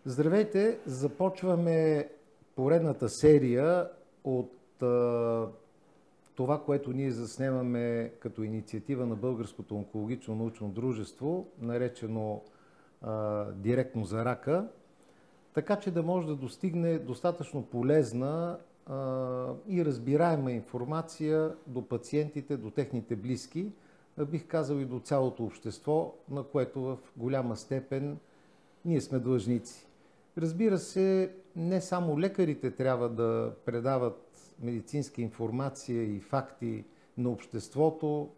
Здравейте! Започваме поредната серия от това, което ние заснемаме като инициатива на Българското онкологично научно дружество, наречено директно за рака, така че да може да достигне достатъчно полезна и разбираема информация до пациентите, до техните близки, бих казал и до цялото общество, на което в голяма степен ние сме длъжници. Разбира се, не само лекарите трябва да предават медицинска информация и факти на обществото,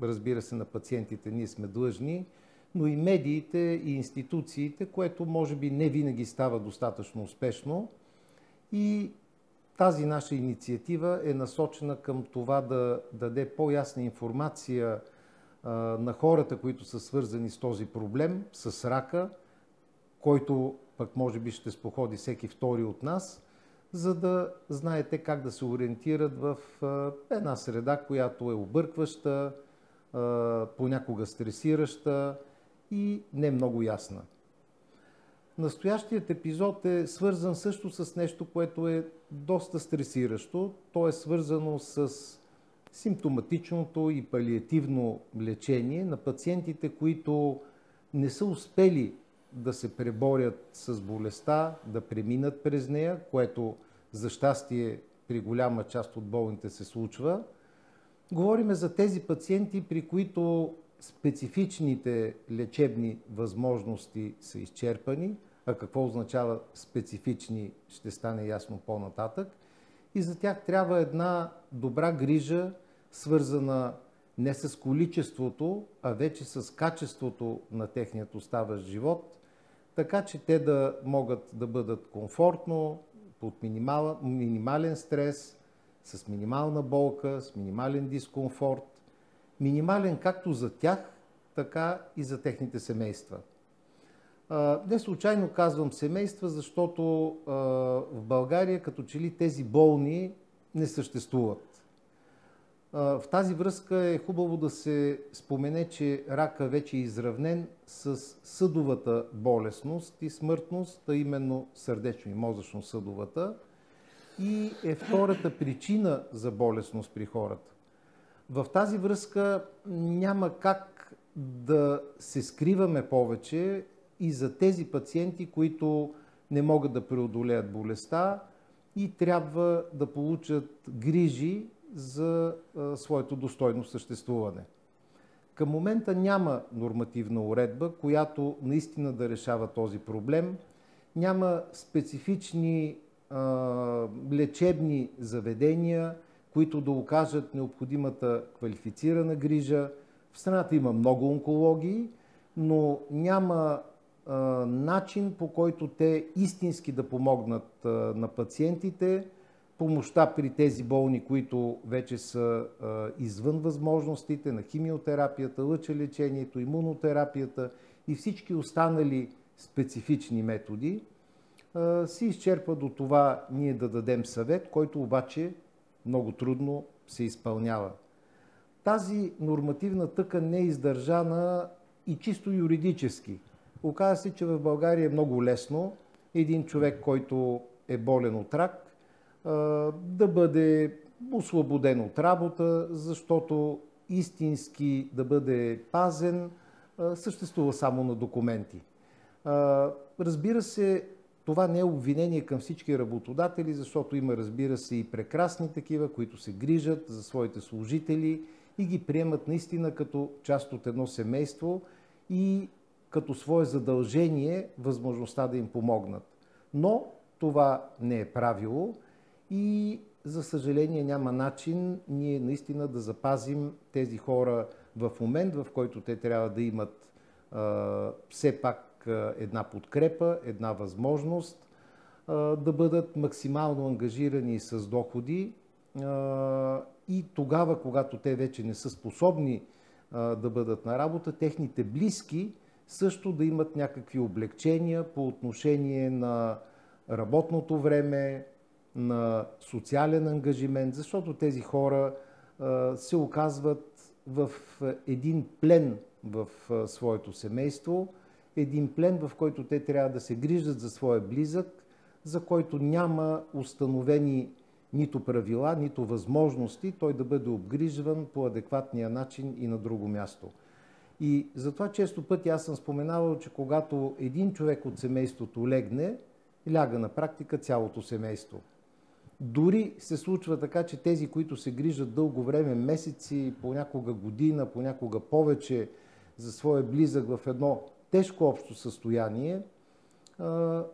разбира се, на пациентите ние сме длъжни, но и медиите и институциите, което може би не винаги става достатъчно успешно. И тази наша инициатива е насочена към това да даде по-ясна информация на хората, които са свързани с този проблем, с рака, който пък може би ще споходи всеки втори от нас, за да знаете как да се ориентират в една среда, която е объркваща, понякога стресираща и не много ясна. Настоящият епизод е свързан също с нещо, което е доста стресиращо. То е свързано с симптоматичното и палиативно лечение на пациентите, които не са успели да се преборят с болестта, да преминат през нея, което за щастие при голяма част от болните се случва. Говорим за тези пациенти, при които специфичните лечебни възможности са изчерпани, а какво означава специфични ще стане ясно по-нататък. И за тях трябва една добра грижа, свързана не с количеството, а вече с качеството на техният оставащ живот, така че те да могат да бъдат комфортно, под минимален стрес, с минимална болка, с минимален дискомфорт. Минимален както за тях, така и за техните семейства. Не случайно казвам семейства, защото в България като че ли тези болни не съществуват. В тази връзка е хубаво да се спомене, че рака вече е изравнен с съдовата болестност и смъртност, а именно сърдечно и мозъчно-съдовата, и е втората причина за болестност при хората. В тази връзка няма как да се скриваме повече и за тези пациенти, които не могат да преодолеят болестта и трябва да получат грижи за своето достойно съществуване. Към момента няма нормативна уредба, която наистина да решава този проблем. Няма специфични лечебни заведения, които да окажат необходимата квалифицирана грижа. В страната има много онкологии, но няма начин, по който те истински да помогнат на пациентите. Помощта при тези болни, които вече са извън възможностите на химиотерапията, лъчелечението, имунотерапията и всички останали специфични методи, се изчерпва до това ние да дадем съвет, който обаче много трудно се изпълнява. Тази нормативна тъкан не е издържана и чисто юридически. Оказва се, че в България е много лесно един човек, който е болен от рак, да бъде освободен от работа, защото истински да бъде пазен съществува само на документи. Разбира се, това не е обвинение към всички работодатели, защото има, разбира се, и прекрасни такива, които се грижат за своите служители и ги приемат наистина като част от едно семейство и като свое задължение възможността да им помогнат. Но това не е правило и, за съжаление, няма начин ние наистина да запазим тези хора в момент, в който те трябва да имат все пак една подкрепа, една възможност да бъдат максимално ангажирани с доходи и тогава, когато те вече не са способни да бъдат на работа, техните близки също да имат някакви облекчения по отношение на работното време, на социален ангажимент, защото тези хора се оказват в един плен в своето семейство един плен, в който те трябва да се грижат за своя близък, за който няма установени нито правила, нито възможности той да бъде обгрижван по адекватния начин и на друго място. И затова често пъти аз съм споменавал, че когато един човек от семейството легне, ляга на практика цялото семейство. Дори се случва така, че тези, които се грижат дълго време, месеци, понякога година, понякога повече за своя близък в едно тежко общо състояние,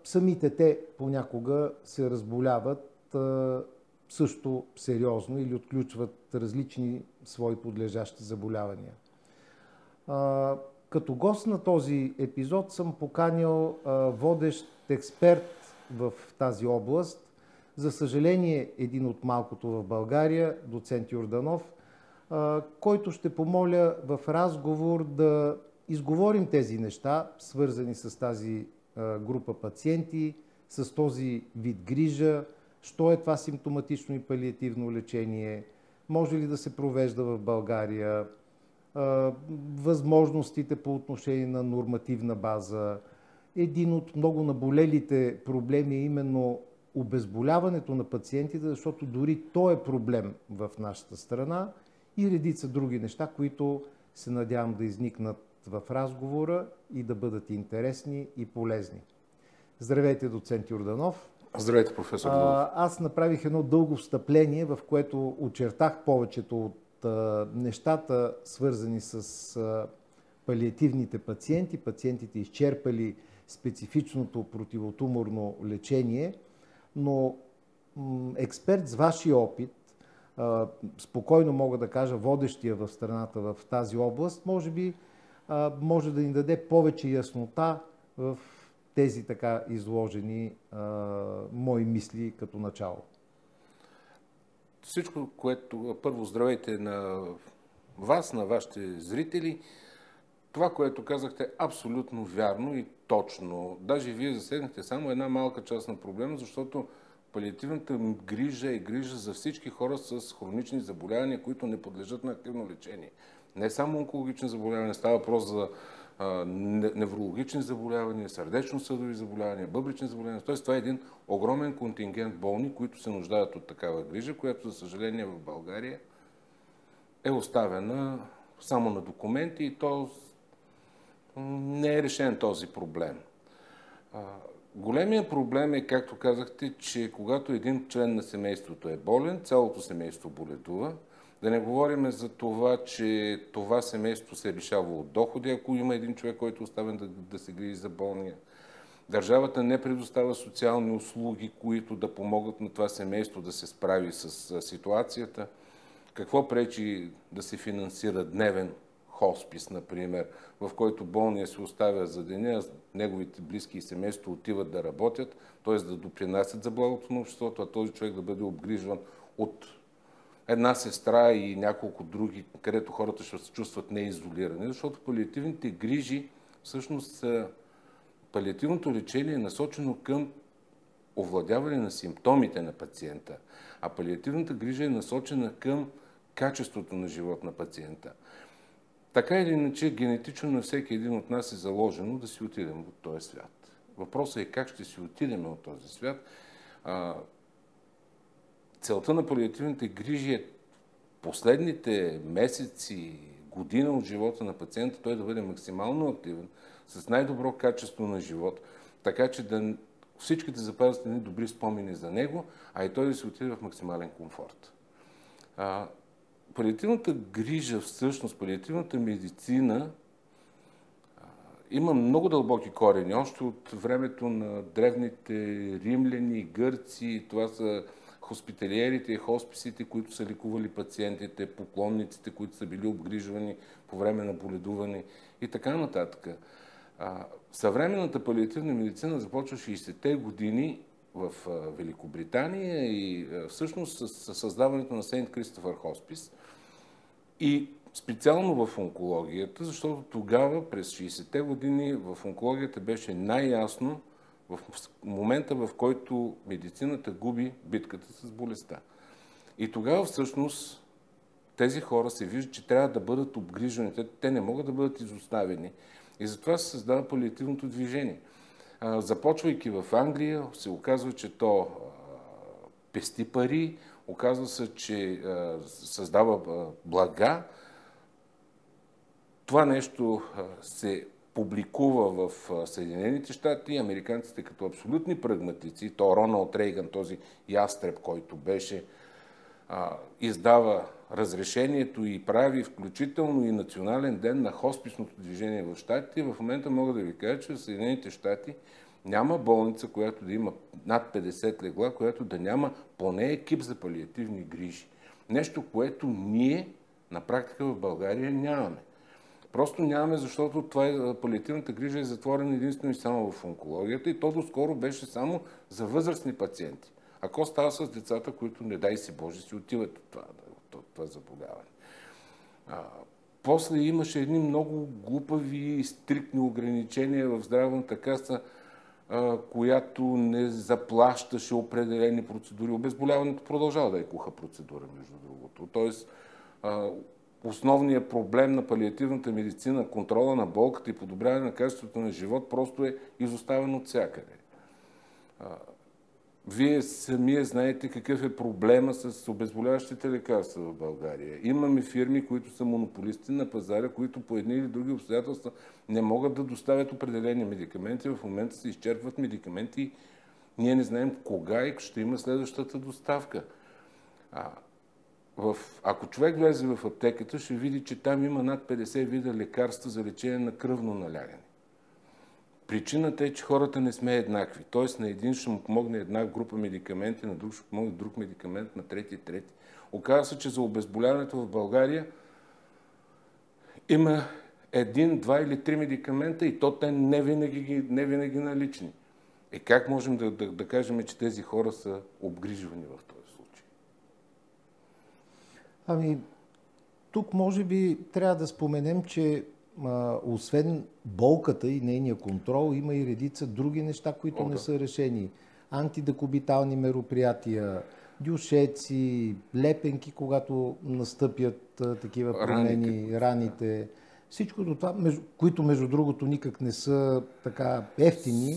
самите те понякога се разболяват също сериозно или отключват различни свои подлежащи заболявания. Като гост на този епизод съм поканил водещ експерт в тази област. За съжаление, един от малкото в България, доцент Йорданов, който ще помоля в разговор да изговорим тези неща, свързани с тази група пациенти, с този вид грижа, що е това симптоматично и палиативно лечение, може ли да се провежда в България, възможностите по отношение на нормативна база. Един от много наболелите проблеми е именно обезболяването на пациентите, защото дори то е проблем в нашата страна и редица други неща, които се надявам да изникнат в разговора и да бъдат интересни и полезни. Здравейте, доцент Йорданов. Здравейте, професор Донов. Аз направих едно дълго встъпление, в което очертах повечето от нещата, свързани с палиативните пациенти. Пациентите изчерпали специфичното противотуморно лечение, но експерт с вашия опит, спокойно мога да кажа водещия в страната в тази област, може би може да ни даде повече яснота в тези така изложени мои мисли като начало. Всичко, което... Първо, здравейте на вас, на вашите зрители. Това, което казахте, е абсолютно вярно и точно. Даже вие засегнахте само една малка част на проблема, защото палиативната грижа е грижа за всички хора с хронични заболявания, които не подлежат на активно лечение. Не само онкологични заболявания, става въпрос за неврологични заболявания, сърдечно-съдови заболявания, бъбречни заболявания. Тоест, това е един огромен контингент болни, които се нуждаят от такава грижа, която, за съжаление, в България е оставена само на документи и то не е решен този проблем. Големия проблем е, както казахте, че когато един член на семейството е болен, цялото семейство боледува. Да не говорим за това, че това семейство се лишава от доходи, ако има един човек, който е оставен да се грижи за болния. Държавата не предоставя социални услуги, които да помогат на това семейство да се справи с ситуацията. Какво пречи да се финансира дневен хоспис, например, в който болния се оставя за деня, неговите близки и семейство отиват да работят, т.е. да допринасят за благото на обществото, а този човек да бъде обгрижван от една сестра и няколко други, където хората ще се чувстват неизолирани, защото палиативните грижи, всъщност палиативното лечение е насочено към овладяване на симптомите на пациента, а палиативната грижа е насочена към качеството на живот на пациента. Така или иначе, генетично на всеки един от нас е заложено да си отидем от този свят. Въпросът е как ще си отидем от този свят. Целта на палиативните грижи е последните месеци, година от живота на пациента той да бъде максимално активен, с най-добро качество на живот, така че да всички да запазят едни добри спомени за него, а и той да се отиде в максимален комфорт. Палиативната грижа, всъщност палиативната медицина има много дълбоки корени. Още от времето на древните римляни, гърци, това са хоспиталиерите и хосписите, които са лекували пациентите, поклонниците, които са били обгрижвани по време на боледуване и така нататък. Съвременната палиативна медицина започва 60-те години в Великобритания и всъщност с създаването на Сейнт Кристофър Хоспис и специално в онкологията, защото тогава, през 60-те години, в онкологията беше най-ясно в момента, в който медицината губи битката с болестта. И тогава всъщност тези хора се виждат, че трябва да бъдат обгрижвани. Те не могат да бъдат изоставени. И затова се създава палиативното движение. Започвайки в Англия, се оказва, че то пести пари, оказва се, че създава блага. Това нещо се публикува в Съединените щати. Американците като абсолютни прагматици, то Роналд Рейган, този ястреб, който беше, издава разрешението и прави включително и национален ден на хосписното движение в щатите. В момента мога да ви кажа, че в Съединените щати няма болница, която да има над 50 легла, която да няма поне екип за палиативни грижи. Нещо, което ние на практика в България нямаме. Просто нямаме, защото палиативната грижа е затворена единствено и само в онкологията и то доскоро беше само за възрастни пациенти. Ако става с децата, които, не дай си Боже, си отиват от това заболяване. После имаше едни много глупави и стриктни ограничения в здравната каса, която не заплащаше определени процедури. Обезболяването продължава да е куха процедура, между другото. Тоест, основният проблем на палиативната медицина, контрола на болката и подобряване на качеството на живот, просто е изоставен от всякъде. Вие самия знаете какъв е проблема с обезболяващите лекарства в България. Имаме фирми, които са монополисти на пазара, които по едни или други обстоятелства не могат да доставят определени медикаменти. В момента се изчерпват медикаменти и ние не знаем кога и ще има следващата доставка. Ако човек влезе в аптеката, ще види, че там има над 50 вида лекарства за лечение на кръвно налягане. Причината е, че хората не сме еднакви. Тоест на един ще му помогне една група медикаменти, на друг ще помогне друг медикамент, на трети. Оказва се, че за обезболяването в България има 1, 2 или 3 медикамента и то те не винаги налични. Как можем да кажем, че тези хора са обгрижвани в този случай? Тук може би трябва да споменем, че освен болката и нейния контрол, има и редица други неща, които не са решени. Антидекубитални мероприятия, дюшеци, лепенки, когато настъпят такива промени, раните. Всичко това, които между другото никак не са така ефтини.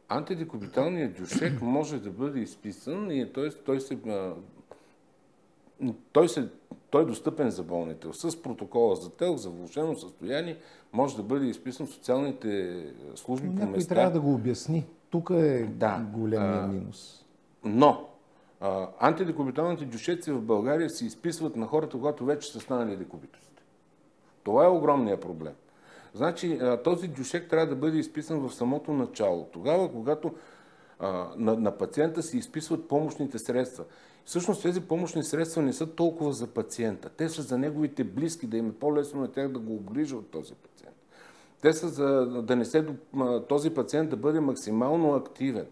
Антидекубиталният дюшек може да бъде изписан и той е достъпен за болните. С протокола за ТЕЛК, за влошено състояние, може да бъде изписан в социалните служби по места. Някой трябва да го обясни. Тук е големия минус. Но антидекубиталните дюшеци в България се изписват на хората, когато вече са станали декубитосите. Това е огромният проблем. Значи, този дюшек трябва да бъде изписан в самото начало. Тогава, когато на пациента се изписват помощните средства. Всъщност тези помощни средства не са толкова за пациента. Те са за неговите близки, да им е по-лесно на тях да го обгрижват този пациент. Те са за да не се този пациент да бъде максимално активен.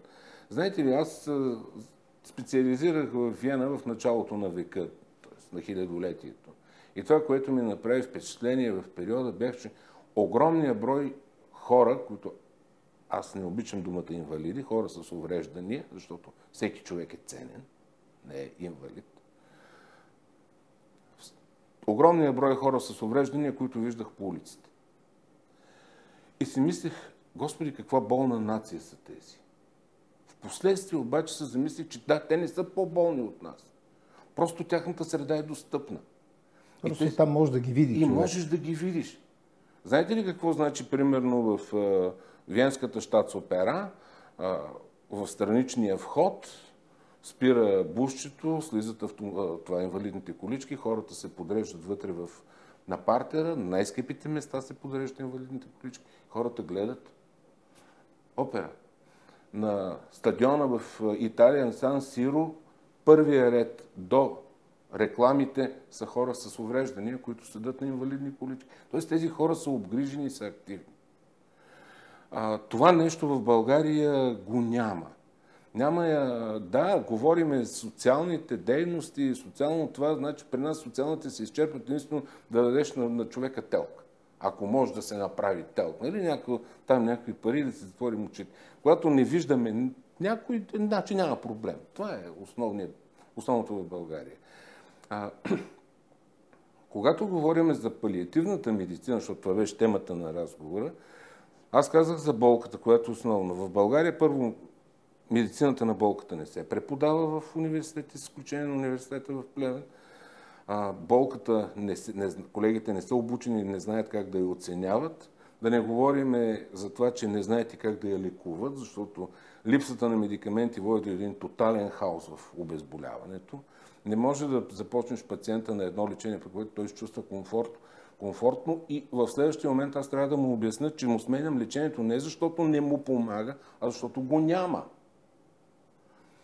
Знаете ли, аз специализирах в Виена в началото на века, т.е. на хилядолетието. И това, което ми направи впечатление в периода, бях, че огромният брой хора, които аз не обичам думата инвалиди, хора с увреждания, защото всеки човек е ценен, не е инвалид. Огромният брой хора с увреждания, които виждах по улиците. И си мислех, Господи, каква болна нация са тези. Впоследствие обаче се замислих, че те не са по-болни от нас. Просто тяхната среда е достъпна. Просто там можеш да ги видиш. И можеш да ги видиш. Знаете ли какво значи, примерно, в Виенската щатсопера, в страничния вход, спира бусчето, слизат това инвалидните колички, хората се подреждат вътре на партера, на най-скъпите места се подреждат инвалидните колички, хората гледат опера. На стадиона в Италия, на Сан Сиро, първия ред до рекламите са хора с увреждания, които седат на инвалидни колички. Тоест тези хора са обгрижени и са активни. Това нещо в България го няма. Говориме социалните дейности, социално това, значи при нас социалните се изчерпват единствено да дадеш на човека телк. Ако може да се направи телк, нали? Там някакви пари да се затворим очите. Когато не виждаме някой, значи няма проблем. Това е основното в България. Когато говорим за палиативната медицина, защото това беше темата на разговора, аз казах за болката, която е основна. В България първо медицината на болката не се преподава в университета, с изключение на университета в Плевен. Болката, колегите не са обучени и не знаят как да я оценяват. Да не говорим за това, че не знаете как да я лекуват, защото липсата на медикаменти води до един тотален хаос в обезболяването. Не може да започнеш пациента на едно лечение, при което той се чувства комфортно и в следващия момент аз трябва да му обясня, че му сменям лечението не защото не му помага, а защото го няма.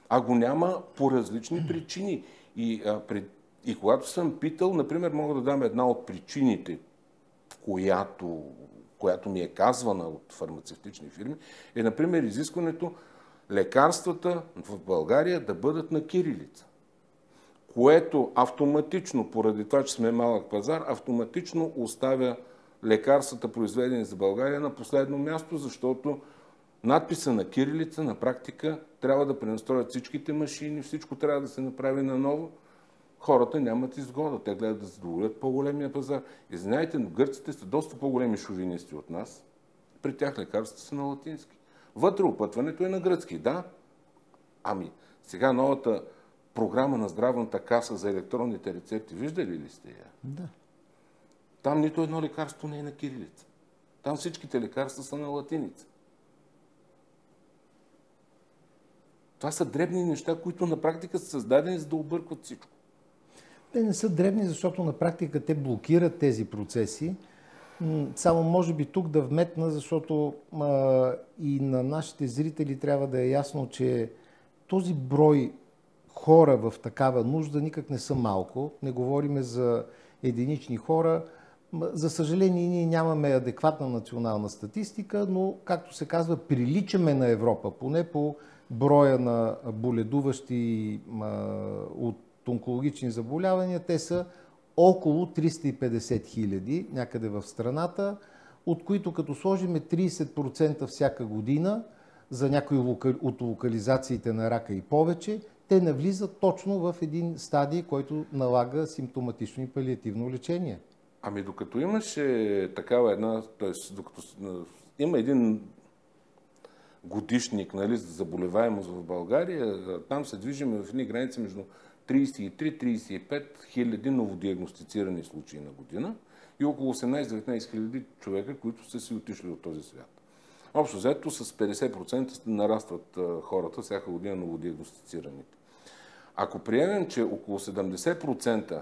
А го няма по различни причини. И когато съм питал, например, мога да дам една от причините, която ми е казвана от фармацевтични фирми, е, например, изискването лекарствата в България да бъдат на кирилица. Което автоматично, поради това, че сме малък пазар, автоматично оставя лекарствата, произведени за България, на последно място, защото надписа на кирилица на практика трябва да пренастроят всичките машини, всичко трябва да се направи наново. Хората нямат изгода. Те гледат да задоволят по-големия пазар. И знаете, но гърците са доста по-големи шовинисти от нас. При тях лекарствата са на латински. Вътре опътването е на гръцки, да. Ами, сега новата програма на здравната каса за електронните рецепти, виждали ли сте я? Да. Там нито едно лекарство не е на кирилица. Там всичките лекарства са на латиница. Това са дребни неща, които на практика са създадени, за да объркват всичко. Те не са дребни, защото на практика те блокират тези процеси. Само може би тук да вметна, защото и на нашите зрители трябва да е ясно, че този брой хора в такава нужда никак не са малко. Не говориме за единични хора. За съжаление, ние нямаме адекватна национална статистика, но, както се казва, приличаме на Европа, поне по броя на боледуващи от онкологични заболявания. Те са около 350 хиляди някъде в страната, от които като сложим 30% всяка година за някои от локализациите на рака и повече, те навлизат точно в един стадий, който налага симптоматично и палиативно лечение. Ами докато имаше такава една, т.е. докато има един годишник, нали, за заболеваемост в България, там се движим в едни граници между 33-35 хиляди новодиагностицирани случаи на година и около 18-19 хиляди човека, които са си отишли от този свят. Общо взето с 50% нарастват хората всяка година новодиагностицираните. Ако приемем, че около 70%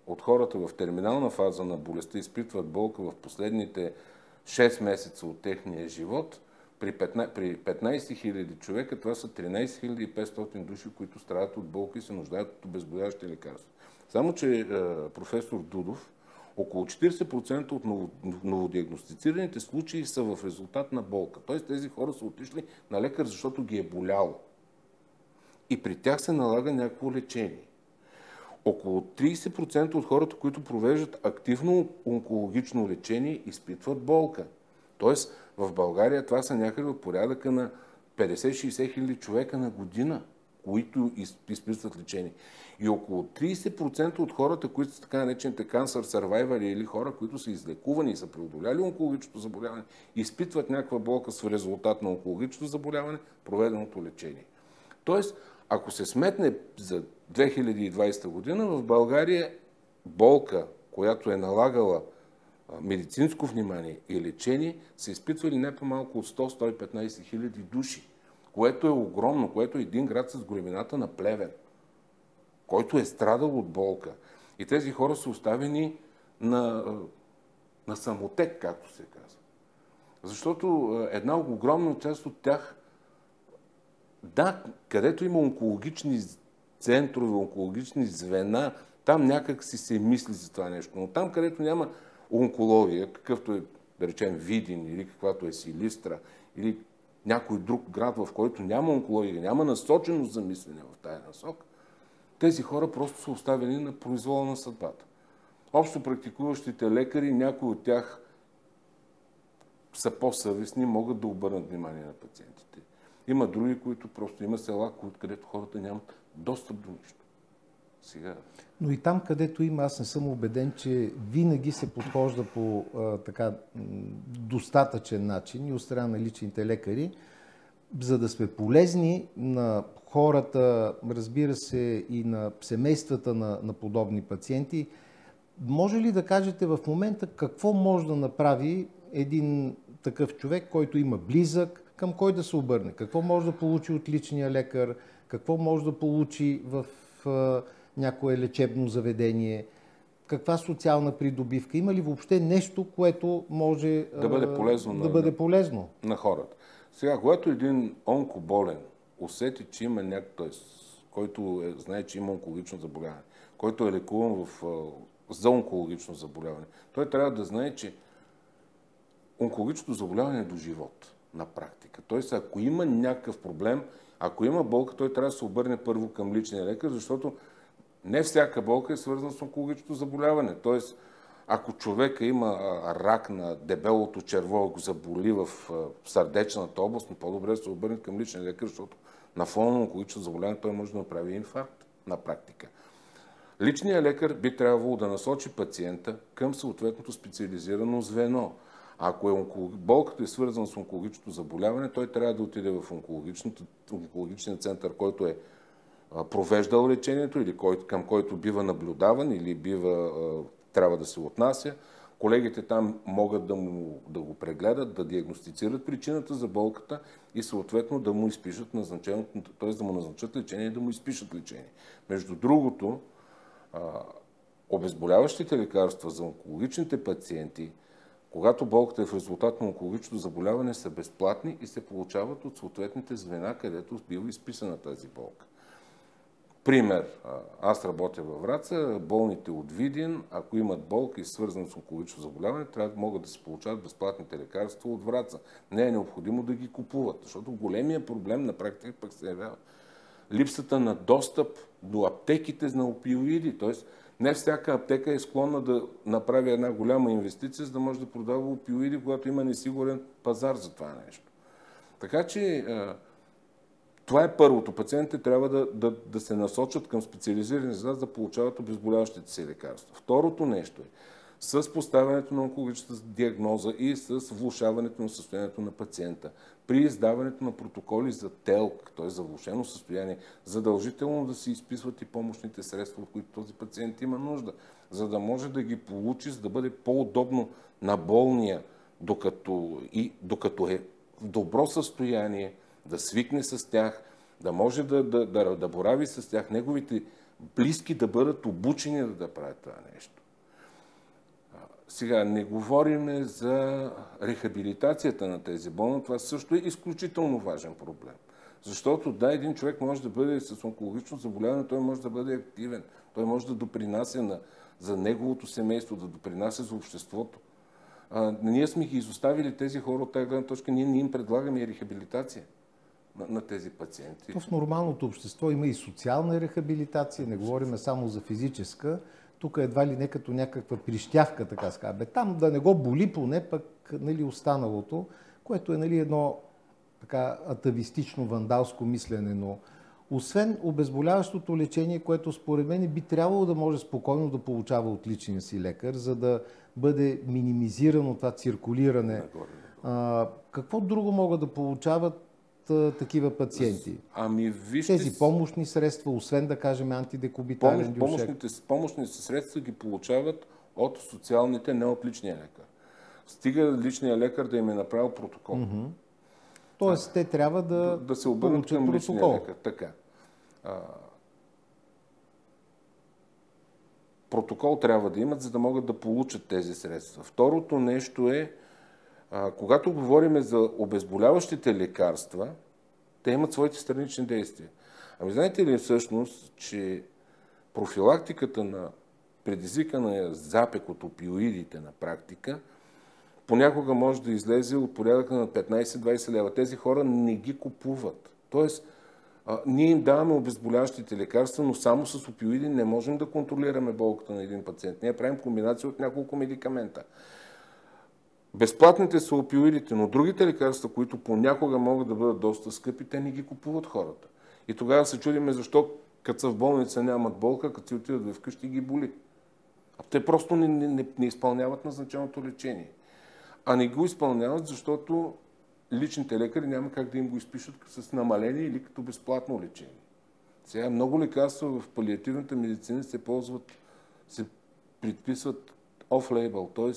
от хората в терминална фаза на болестта изпитват болка в последните 6 месеца от техния живот, при 15 000 човека това са 13 500 души, които страдат от болка и се нуждаят от обезболяващи лекарства. Само че професор Дудов, около 40% от новодиагностицираните случаи са в резултат на болка. Т.е. тези хора са отишли на лекар, защото ги е боляло. И при тях се налага някакво лечение. Около 30% от хората, които провеждат активно онкологично лечение, изпитват болка. Тоест, в България това са някъде от порядъка на 50-60 хиляди човека на година, които изпитват лечение. И около 30% от хората, които са така наречените cancer survivor или хора, които са излекувани и са преодоляли онкологичното заболяване, изпитват някаква болка в резултат на онкологичното заболяване, проведеното лечение. Тоест, ако се сметне за 2020 година, в България болка, която е налагала медицинско внимание и лечение, са изпитвали не по-малко от 100-115 хиляди души, което е огромно, което е един град с големината на Плевен, който е страдал от болка. И тези хора са оставени на самотек, както се казва. Защото една огромна част от тях, да, където има онкологични центрове, онкологични звена, там някак си се мисли за това нещо. Но там, където няма онкология, какъвто е, да речем, Видин или каквато е Силистра, или някой друг град, в който няма онкология, няма насоченост за мислене в тая насок, тези хора просто са оставени на произвола на съдбата. Общо практикуващите лекари, някои от тях са по-съвестни, могат да обърнат внимание на пациентите. Има други, които просто има села, където хората нямат достъп до нищо. Сега... Но и там, където има, аз не съм убеден, че винаги се подхожда по достатъчен начин и от страна на личните лекари, за да сме полезни на хората, разбира се, и на семействата на подобни пациенти. Може ли да кажете в момента какво може да направи един такъв човек, който има близък, към кой да се обърне? Какво може да получи от личния лекар? Какво може да получи в някое лечебно заведение? Каква социална придобивка? Има ли въобще нещо, което може да бъде полезно на хората? Сега, когато един онкоболен усети, че има който знае, че има онкологично заболяване, който е лекуван за онкологично заболяване, той трябва да знае, че онкологичното заболяване е до живот на практика. Тоест, ако има някакъв проблем, ако има болка, той трябва да се обърне първо към личния лекар, защото не всяка болка е свързана с онкологичното заболяване. Тоест, ако човека има рак на дебелото черво и го заболи в сърдечната област, но по-добре да се обърне към личния лекар, защото на фона на онкологично заболяване той може да направи инфаркт на практика. Личният лекар би трябвало да насочи пациента към съответното специализирано звено. Ако болката е свързана с онкологичното заболяване, той трябва да отиде в онкологичния център, който е провеждал лечението или към който бива наблюдаван или трябва да се отнася. Колегите там могат да го прегледат, да диагностицират причината за болката и съответно да му изпишат т.е. да му назначат лечение и да му изпишат лечение. Между другото, обезболяващите лекарства за онкологичните пациенти, когато болката е в резултат на онкологичното заболяване, са безплатни и се получават от съответните звена, където бива изписана тази болка. Пример, аз работя във Враца, болните от Видин, ако имат болка и свързана с онкологично заболяване, трябва да могат да се получават безплатните лекарства от Враца. Не е необходимо да ги купуват, защото големия проблем на практика пък се явява липсата на достъп до аптеките на опиоиди. Т.е. не всяка аптека е склонна да направи една голяма инвестиция, за да може да продава опиоиди, когато има несигурен пазар за това нещо. Така че това е първото. Пациентите трябва да се насочат към специализирани звена, за да получават обезболяващите си лекарства. Второто нещо е с поставянето на онкологичната диагноза и с влошаването на състоянието на пациента. При издаването на протоколи за ТЕЛК, т.е. за влошено състояние, задължително да се изписват и помощните средства, от които този пациент има нужда, за да може да ги получи, за да бъде по-удобно на болния, докато е в добро състояние, да свикне с тях, да може да борави с тях, неговите близки да бъдат обучени да правят това нещо. Сега, не говорим за рехабилитацията на тези болни, това също е изключително важен проблем. Защото един човек може да бъде с онкологично заболяване, той може да бъде активен, той може да допринася за неговото семейство, да допринася за обществото. Ние сме ги изоставили тези хора от тази гледна точка, ние не им предлагаме и рехабилитация на тези пациенти. В нормалното общество има и социална рехабилитация, не говорим само за физическа. Тук едва ли не като някаква прищявка, така ска. Там да не го боли поне, пък останалото, което е едно така атавистично, вандалско мислене, но освен обезболяващото лечение, което според мен би трябвало да може спокойно да получава от личния си лекар, за да бъде минимизирано това циркулиране. Какво друго могат да получават такива пациенти? Тези помощни средства, освен да кажем антидекубитален дюшек. Помощните средства ги получават от социалните, не от личния лекар. Стига личния лекар да им е направил протокол. Тоест, те трябва да се обърнат към личния лекар. Така. Протокол трябва да имат, за да могат да получат тези средства. Второто нещо е, когато говорим за обезболяващите лекарства, те имат своите странични действия. Знаете ли всъщност, че профилактиката на предизвикания запек от опиоидите на практика понякога може да излезе от порядъка на 15-20 лева. Тези хора не ги купуват. Тоест, ние им даваме обезболяващите лекарства, но само с опиоиди не можем да контролираме болката на един пациент. Ние правим комбинация от няколко медикамента. Безплатните са опиоидите, но другите лекарства, които понякога могат да бъдат доста скъпи, те не ги купуват хората. И тогава се чудиме защо Като са в болница нямат болка, като си отидат вкъщи ги боли. А те просто не изпълняват назначеното лечение. А не го изпълняват, защото личните лекари няма как да им го изпишат с намаление или като безплатно лечение. Сега много лекарства в палиативната медицина се предписват off-label, т.е.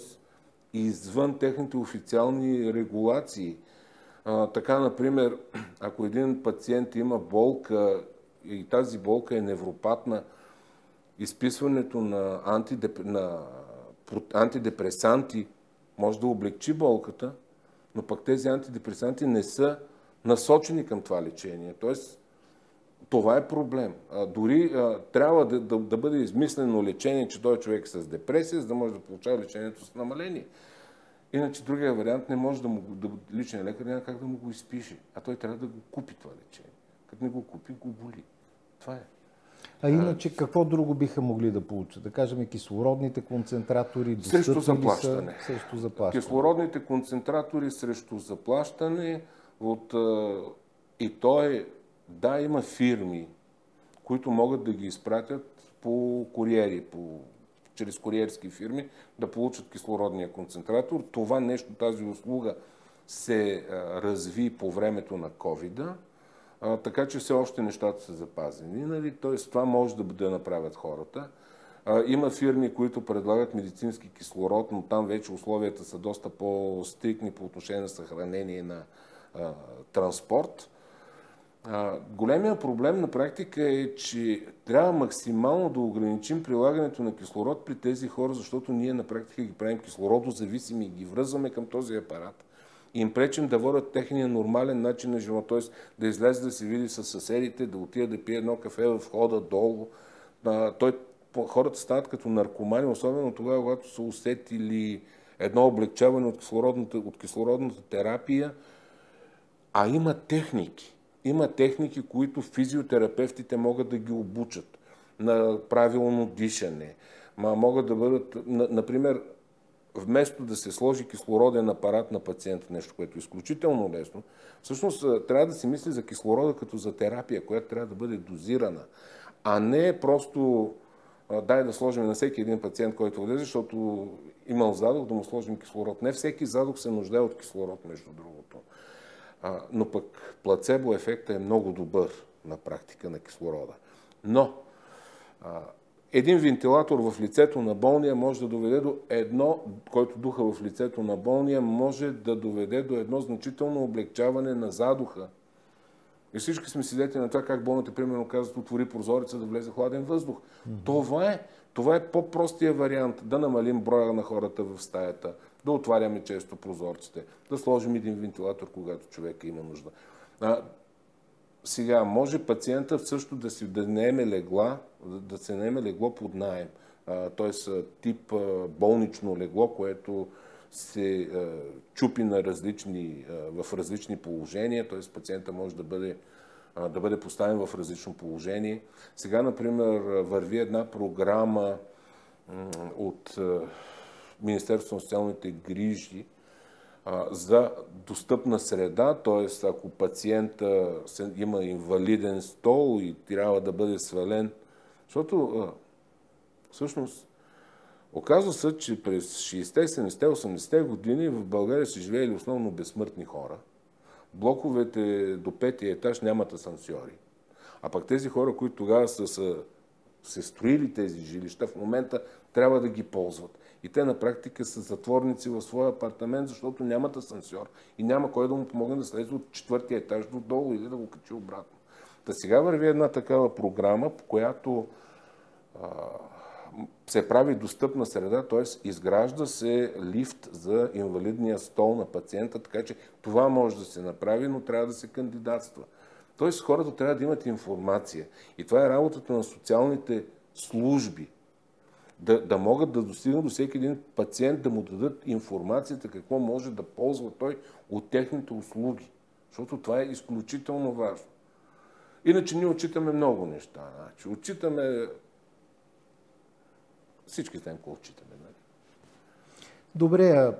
извън техните официални регулации. Така, например, ако един пациент има болка и тази болка е невропатна, изписването на антидепресанти може да облегчи болката, но пък тези антидепресанти не са насочени към това лечение. Тоест, това е проблем. Дори трябва да бъде измислено лечение, че той човек е с депресия, за да може да получава лечението с намаление. Иначе другия вариант не може личният лекар няма как да му го изпише, а той трябва да го купи това лечение. Като не го купи, го боли. Това е. А иначе какво друго биха могли да получат? Да кажем кислородните концентратори, срещу заплащане. Срещу заплащане. Кислородните концентратори срещу заплащане и да, има фирми, които могат да ги изпратят по куриери, чрез куриерски фирми, да получат кислородния концентратор. Това нещо, тази услуга се разви по времето на ковида, така че все още нещата са запазени. Нали? Тоест, това може да направят хората. Има фирми, които предлагат медицински кислород, но там вече условията са доста по-стрикни по отношение на съхранение на транспорт. Големия проблем на практика е, че трябва максимално да ограничим прилагането на кислород при тези хора, защото ние на практика ги правим кислородозависими и ги връзваме към този апарат. И им пречим да водят техния нормален начин на живот, т.е. да излезе да се види с съседите, да отида да пие едно кафе в хода долу. Хората стават като наркомани, особено тогава, когато са усетили едно облегчаване от кислородната терапия, а има техники. Има техники, които физиотерапевтите могат да ги обучат на правилно дишане. Могат да бъдат, например, вместо да се сложи кислороден апарат на пациента, нещо, което е изключително лесно, всъщност трябва да се мисли за кислорода като за терапия, която трябва да бъде дозирана, а не просто дай да сложим на всеки един пациент, който влезе, защото имал задух, да му сложим кислород. Не всеки задух се нуждае от кислород, между другото. Но пък плацебо ефектът е много добър на практика на кислорода. Но един вентилатор в лицето на болния може да доведе до който духа в лицето на болния може да доведе до едно значително облегчаване на задуха. И всички сме свидетели на това, как болните, примерно, казват, отвори прозореца да влезе хладен въздух. Това е по-простия вариант. Да намалим броя на хората в стаята, да отваряме често прозорците, да сложим един вентилатор, когато човека има нужда. Сега, може пациента също да се наеме легло под наем, т.е. тип болнично легло, което се чупи в различни положения, т.е. пациента може да бъде поставен в различно положение. Сега, например, върви една програма от Министерството на социалните грижи за достъпна среда, т.е. ако пациента има инвалиден стол и трябва да бъде свален, защото всъщност оказва се, че през 60-те, 70-те, 80-те години в България са живеели основно безсмъртни хора. Блоковете до 5-ти етаж нямат асансьори. А пък тези хора, които тогава са се строили тези жилища, в момента трябва да ги ползват. И те на практика са затворници в своя апартамент, защото нямат асансьор и няма кой да му помогне да слезе от 4-ти етаж додолу или да го качи обратно. Та сега върви една такава програма, по която се прави достъпна среда, т.е. изгражда се лифт за инвалидния стол на пациента, така че това може да се направи, но трябва да се кандидатства. Т.е. хората трябва да имат информация. И това е работата на социалните служби. Да могат да достигнат до всеки един пациент, да му дадат информацията какво може да ползва той от техните услуги. Защото това е изключително важно. Иначе ние отчитаме много неща. Отчитаме... Всички знаем какво отчитаме. Добре,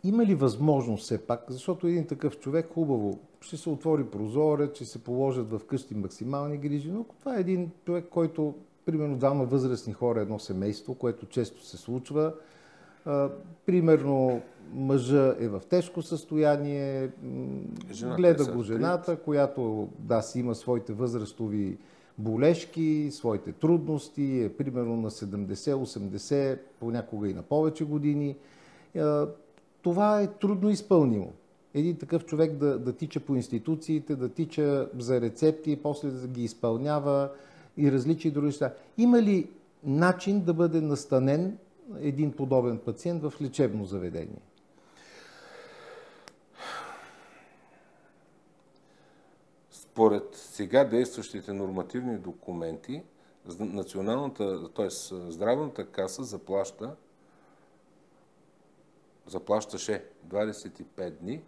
има ли възможност все пак, защото един такъв човек хубаво ще се отвори прозорец, ще се положат в къщи максимални грижи, но това е един човек, който, примерно двама възрастни хора, едно семейство, което често се случва. Примерно мъжа е в тежко състояние, гледа го жената, която си има своите възрастови болешки, своите трудности, е примерно на 70-80, понякога и на повече години. Това е трудно изпълнимо. Един такъв човек да тича по институциите, да тича за рецепти, после да ги изпълнява и различни други неща. Има ли начин да бъде настанен един подобен пациент в лечебно заведение? Според сега действащите нормативни документи, здравната каса заплащаше 25 дни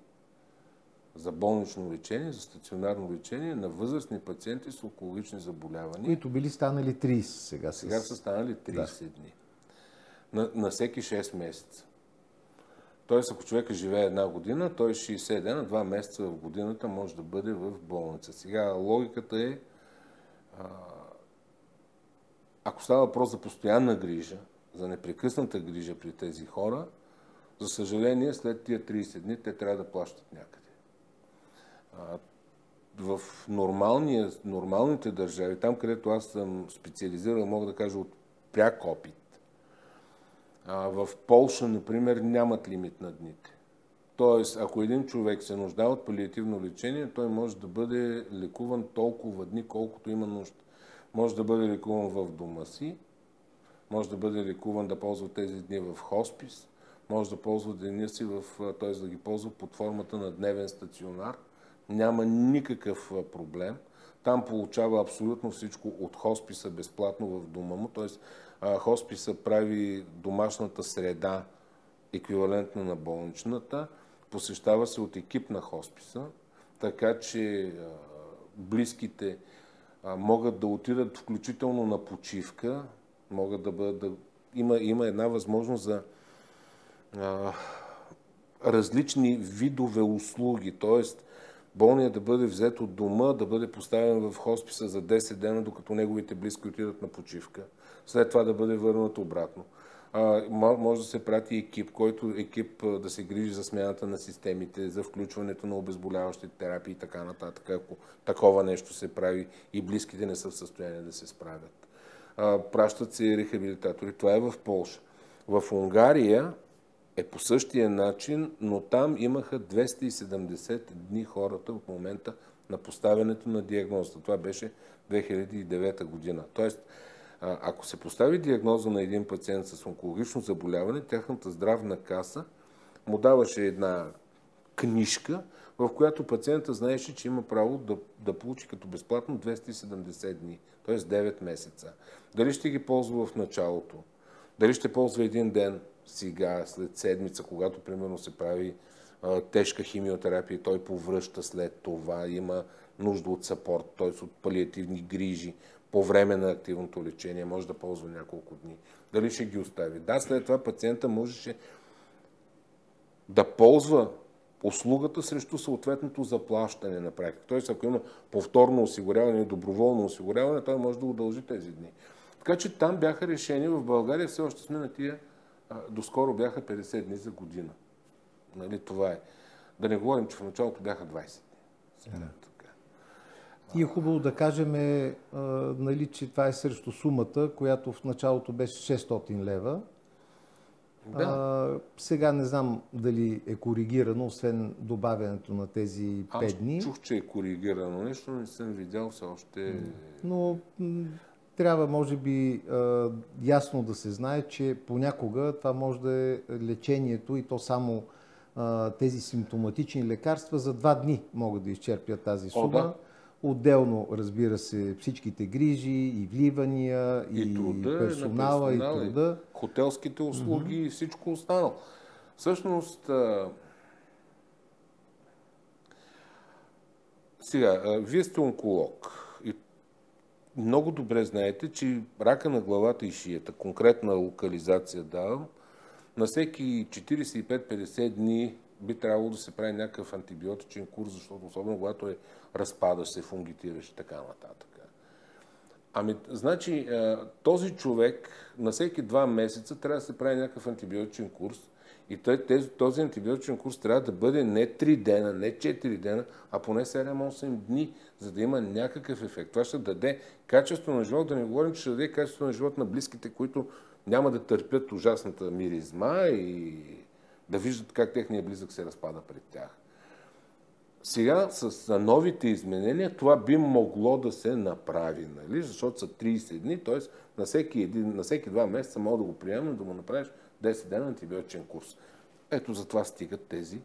за болнично лечение, за стационарно лечение на възрастни пациенти с онкологични заболявания. Които били станали 30 сега. Сега са станали 30 дни. На всеки 6 месеца. Тоест, ако човека живее една година, той 60 дена, 2 месеца в годината може да бъде в болница. Сега логиката е, ако става въпрос за постоянна грижа, за непрекъсната грижа при тези хора, за съжаление, след тия 30 дни те трябва да плащат някъде. В нормалните държави, там където аз съм специализирал, мога да кажа от пряк опит, в Полша, например, нямат лимит на дните. Тоест, ако един човек се нуждае от палиативно лечение, той може да бъде лекуван толкова дни, колкото има нужда. Може да бъде лекуван в дома си, може да бъде лекуван да ползва тези дни в хоспис, може да ползва деня си, т.е. да ги ползва под формата на дневен стационар. Няма никакъв проблем. Там получава абсолютно всичко от хосписа безплатно в дома му. Т.е. хосписа прави домашната среда еквивалентна на болничната. Посещава се от екип на хосписа, така че близките могат да отидат включително на почивка. Има една възможност за различни видове услуги, т.е. болният да бъде взет от дома, да бъде поставен в хосписа за 10 дена, докато неговите близки отидат на почивка. След това да бъде върнат обратно. Може да се прати екип да се грижи за смяната на системите, за включването на обезболяващи терапии и така нататък. Ако такова нещо се прави и близките не са в състояние да се справят. Пращат се рехабилитатори. Това е в Полша. В Унгария е по същия начин, но там имаха 270 дни хората от момента на поставянето на диагнозата. Това беше 2009 година. Тоест, ако се постави диагноза на един пациент с онкологично заболяване, тяхната здравна каса му даваше една книжка, в която пациента знаеше, че има право да получи като безплатно 270 дни, т.е. 9 месеца. Дали ще ги ползва в началото, дали ще ползва един ден, сега, след седмица, когато примерно се прави тежка химиотерапия, той повръща след това, има нужда от съпорт, т.е. от палиативни грижи, по време на активното лечение, може да ползва няколко дни. Дали ще ги остави? Да, след това пациента можеше да ползва услугата срещу съответното заплащане на практика. Т.е. ако има повторно осигуряване и доброволно осигуряване, той може да удължи тези дни. Така че там бяха решени, в България все още сме на тия, доскоро бяха 50 дни за година. Нали, това е. Да не говорим, че в началото бяха 20 дни. И е хубаво да кажем, нали, че това е срещу сумата, която в началото беше 600 лева. Да. Сега не знам дали е коригирано, освен добавянето на тези 5 дни. Аз чух, че е коригирано нещо, но не съм видял все още. Но трябва, може би, ясно да се знае, че понякога това може да е лечението и то само тези симптоматични лекарства за 2 дни могат да изчерпят тази сума. Да. Отделно, разбира се, всичките грижи и вливания, и труда, персонала, и труда. Хотелските услуги и всичко останало. Всъщност, сега, вие сте онколог и много добре знаете, че рака на главата и шията, конкретна локализация давам, на всеки 45-50 дни би трябвало да се прави някакъв антибиотичен курс, защото особено когато е разпадаш се, фунгитираш и така нататък. Ами, значи, този човек на всеки 2 месеца трябва да се прави някакъв антибиотичен курс и този антибиотичен курс трябва да бъде не 3 дена, не 4 дена, а поне 7-8 дни, за да има някакъв ефект. Това ще даде качество на живот, да не говорим, че ще даде качество на живот на близките, които няма да търпят ужасната миризма и да виждат как техният близък се разпада пред тях. Сега с новите изменения това би могло да се направи, нали? Защото са 30 дни, т.е. на всеки 2 месеца мога да го приемем да му направиш 10 дена антибиотичен курс. Ето за това стигат тези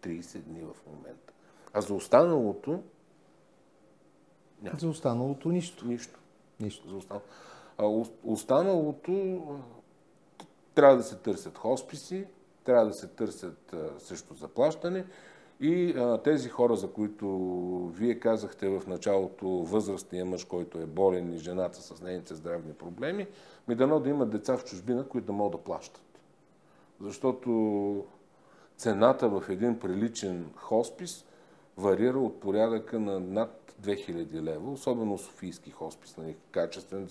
30 дни в момента. А за останалото няма. За останалото нищо. Нищо. За останалото трябва да се търсят хосписи, трябва да се търсят срещу заплащане. И тези хора, за които вие казахте в началото, възрастния мъж, който е болен и жената с нейните здравни проблеми, ми дано да имат деца в чужбина, които да могат да плащат. Защото цената в един приличен хоспис варира от порядъка на над 2000 лева, особено софийски хоспис, нали, качествен,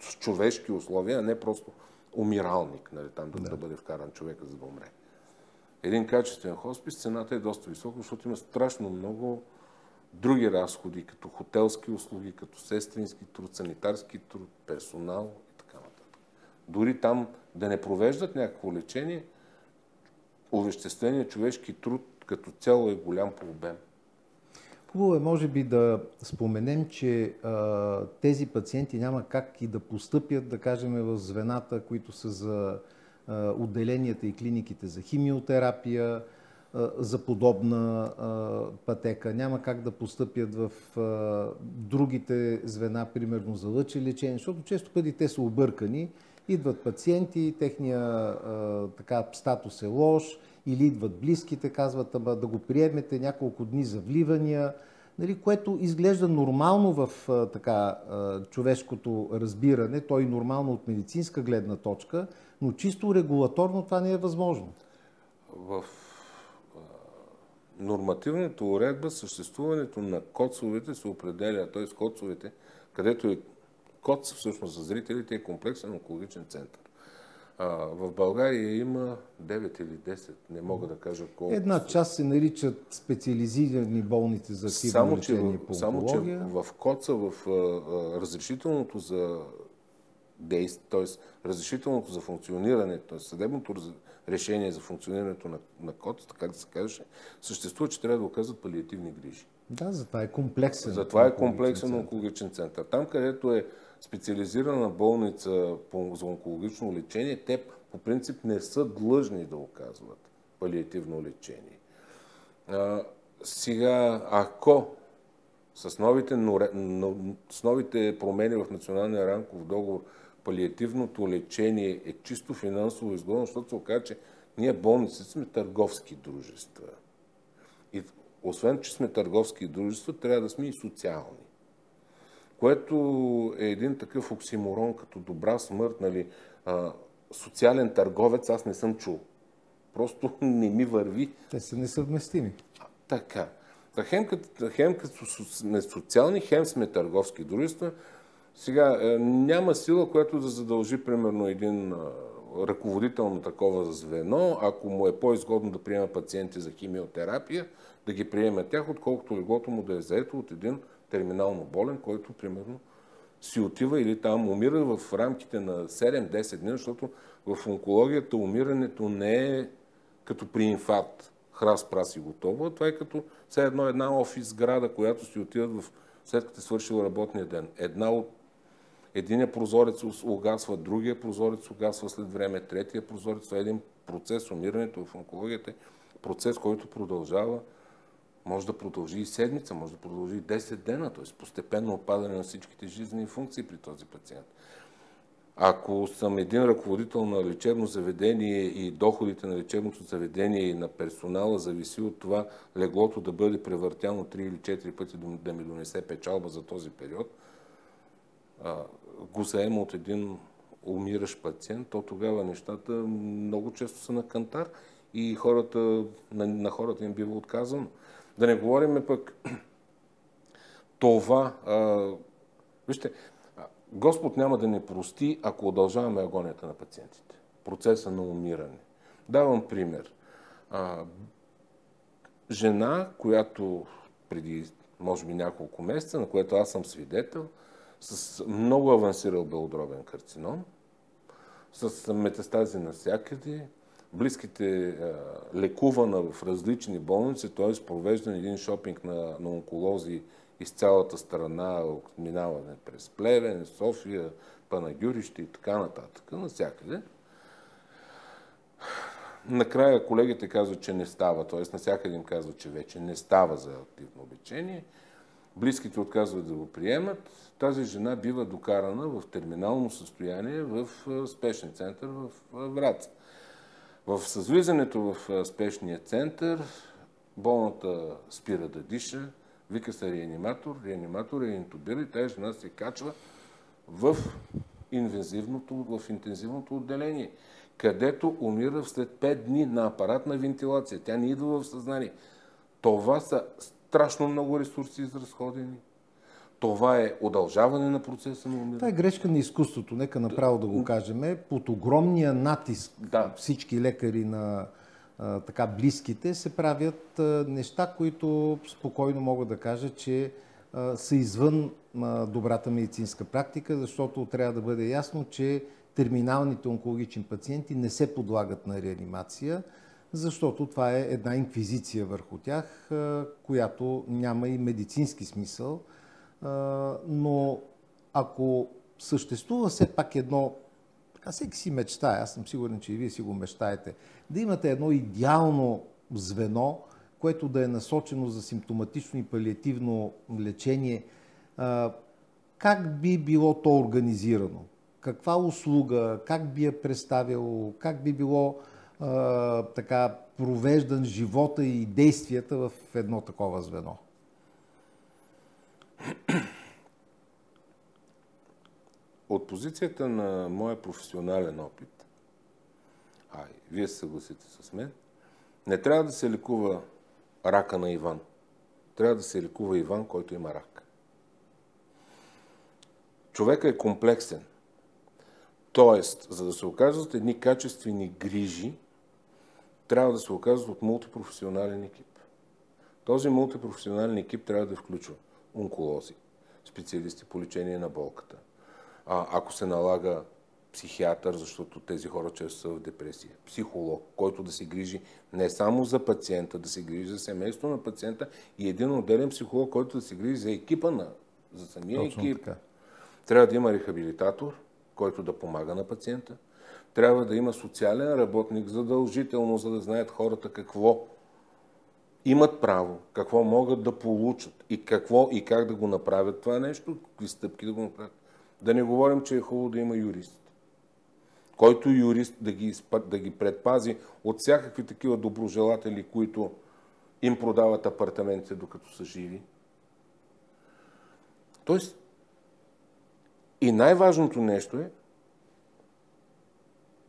с човешки условия, а не просто умиралник, нали, там да бъде вкаран човека, за да умре. Един качествен хоспис, цената е доста висока, защото има страшно много други разходи, като хотелски услуги, като сестрински труд, санитарски труд, персонал и така нататък. Дори там да не провеждат някакво лечение, овещественият човешки труд като цяло е голям по обем. Хубаво е, може би, да споменем, че тези пациенти няма как и да постъпят, да кажем, в звената, които са за отделенията и клиниките за химиотерапия, за подобна пътека. Няма как да постъпят в другите звена, примерно за лъчелечение, защото често пъти те са объркани. Идват пациенти, техния статус е лош, или идват близките, казват да го приемете няколко дни за вливания, нали, което изглежда нормално в човешкото разбиране, то и нормално от медицинска гледна точка, но чисто регулаторно това не е възможно. В нормативната уредба съществуването на КОЦ-овете се определя, т.е. КОЦ-овете, където е КОЦ, всъщност за зрителите, е комплексен онкологичен център. В България има 9 или 10, не мога да кажа колко. Една част се наричат специализирани болници за активно лечение по онкология. Само, че в КОЦ-а, в разрешителното за действие, т.е. разрешителното за функциониране, т.е. съдебното решение за функционирането на КОЦ, така да се каже, съществува, че трябва да оказват палиативни грижи. Да, затова е комплексен. Затова е комплексен онкологичен център. Там, където е специализирана болница за онкологично лечение, те по принцип не са длъжни да оказват палиативно лечение. Сега, ако с новите промени в Националния рамков договор палиативното лечение е чисто финансово изгодно, защото се оказа, че ние болници сме търговски дружества. И освен, че сме търговски дружества, трябва да сме и социални. Което е един такъв оксиморон, като добра смърт, нали, социален търговец, аз не съм чул. Просто не ми върви. Те са несъвместими. Така. Хем като сме социални, хем сме търговски дружества. Сега, няма сила, която да задължи, примерно, един ръководител на такова звено, ако му е по-изгодно да приема пациенти за химиотерапия, да ги приеме тях, отколкото леглото му да е заето от един терминално болен, който, примерно, си отива или там умира в рамките на 7-10 дни, защото в онкологията умирането не е като при инфаркт, храс, прас и готово. Това е като все една офис сграда, която си отидат след като е свършил работния ден. Единия прозорец угасва, другия прозорец угасва след време, третия прозорец. Това е един процес. Умирането в онкологията е процес, който продължава. Може да продължи и седмица, може да продължи и 10 дена, т.е. постепенно опадане на всичките жизнени функции при този пациент. Ако съм един ръководител на лечебно заведение и доходите на лечебното заведение и на персонала зависи от това леглото да бъде превъртяно 3 или 4 пъти да ми донесе печалба за този период, го заема от един умиращ пациент, то тогава нещата много често са на кантар и на хората им бива отказано. Да не говорим пък това. Вижте, Господ няма да ни прости, ако удължаваме агонията на пациентите. Процеса на умиране. Давам пример. Жена, която преди, може би, няколко месеца, на което аз съм свидетел, с много авансирал белодробен карцином, с метастази навсякъде, близките лекувана в различни болници, т.е. провеждан един шопинг на онколози из цялата страна, минаване през Плевен, София, Панагюрище и така нататък, навсякъде. Накрая колегите казват, че не става, т.е. навсякъде им казват, че вече не става за активно лечение. Близките отказват да го приемат. Тази жена бива докарана в терминално състояние в спешен център в Враца. С влизането в спешния център болната спира да диша, вика се реаниматор я интубира и тази жена се качва в интензивното отделение, където умира след 5 дни на апаратна вентилация. Тя не идва в съзнание. Това са страшно много ресурси изразходени. Това е удължаване на процеса на умиране. Това е грешка на изкуството, нека направо да го кажем. Под огромния натиск всички лекари на така близките се правят неща, които спокойно мога да кажа, че са извън добрата медицинска практика, защото трябва да бъде ясно, че терминалните онкологични пациенти не се подлагат на реанимация, защото това е една инквизиция върху тях, която няма и медицински смисъл. Но ако съществува все пак едно, така всеки си мечтае, аз съм сигурен, че и вие си го мечтаете, да имате едно идеално звено, което да е насочено за симптоматично и палиативно лечение, как би било то организирано? Каква услуга, как би я представило, как би било така провеждан живота и действията в едно такова звено? От позицията на моя професионален опит, вие се съгласите с мен, не трябва да се лекува рака на Иван. Трябва да се лекува Иван, който има рак. Човекът е комплексен. Тоест, за да се оказват едни качествени грижи, трябва да се оказват от мултипрофесионален екип. Този мултипрофесионален екип трябва да включва онколози, специалисти по лечение на болката. Ако се налага психиатър, защото тези хора често са в депресия, психолог, който да се грижи не само за пациента, да се грижи за семейството на пациента и един отделен психолог, който да се грижи за екипа за самия Точно екип. така. Трябва да има рехабилитатор, който да помага на пациента. Трябва да има социален работник задължително, за да знаят хората какво имат право, какво могат да получат и какво и как да го направят това нещо, какви стъпки да го направят. Да не говорим, че е хубаво да има юрист, който юрист да ги предпази от всякакви такива доброжелатели, които им продават апартаментите докато са живи. Тоест, и най-важното нещо е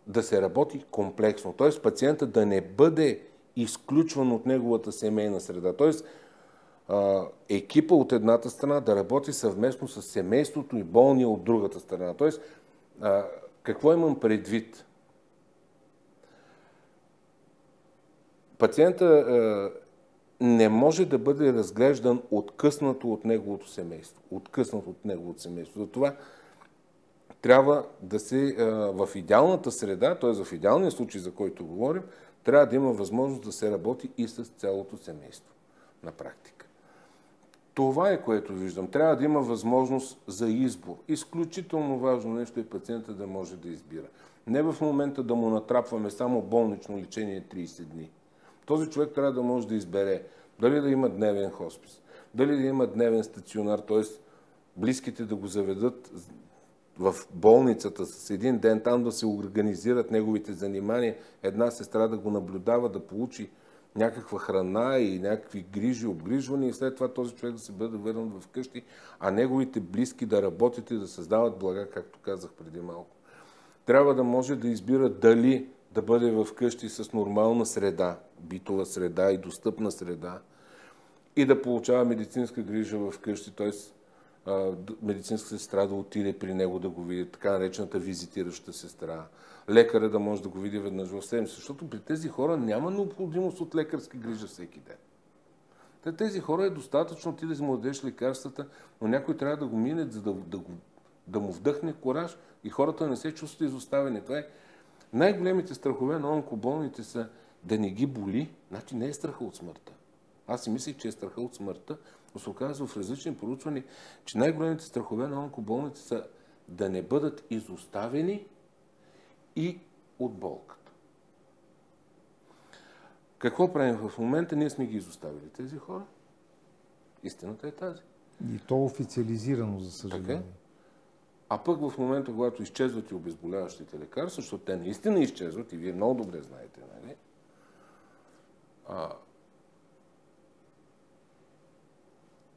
да се работи комплексно. Т.е. пациента да не бъде изключван от неговата семейна среда. Т.е. екипа от едната страна да работи съвместно с семейството и болния от другата страна. Т.е. какво имам предвид? Пациента не може да бъде разглеждан откъснато от неговото семейство. Затова трябва да се, в идеалната среда, т.е. в идеалния случай, за който говорим, трябва да има възможност да се работи и с цялото семейство на практика. Това е, което виждам. Трябва да има възможност за избор. Изключително важно нещо е пациента да може да избира. Не в момента да му натрапваме само болнично лечение 30 дни. Този човек трябва да може да избере дали да има дневен хоспис, дали да има дневен стационар, т.е. близките да го заведат в болницата с един ден, там да се организират неговите занимания, една сестра да го наблюдава, да получи някаква храна и някакви грижи, обгрижвания и след това този човек да се бъде върнат вкъщи, а неговите близки да работят и да създават блага, както казах преди малко. трябва да може да избира дали да бъде в къщи с нормална среда, битова среда и достъпна среда, и да получава медицинска грижа в къщи, т.е. медицинска сестра да отиде при него да го види, така наречената визитираща сестра, лекаря да може да го види веднъж в седмица, защото при тези хора няма необходимост от лекарска грижа всеки ден. Тези хора е достатъчно ти да му дадеш лекарствата, но някой трябва да го мине, за да му вдъхне кораж и хората не се чувстват изоставени. Това е най-големите страхове на онкоболните са да не ги боли, значи не е страха от смъртта. Аз си мислех, че е страха от смъртта, но се оказва в различни проучвания, че най-големите страхове на онкоболните са да не бъдат изоставени и от болката. Какво правим в момента? Ние сме ги изоставили тези хора. Истината е тази. И то официализирано, за съжаление. Така? А пък в момента, когато изчезват и обезболяващите лекарства, защото те наистина изчезват и вие много добре знаете, нали?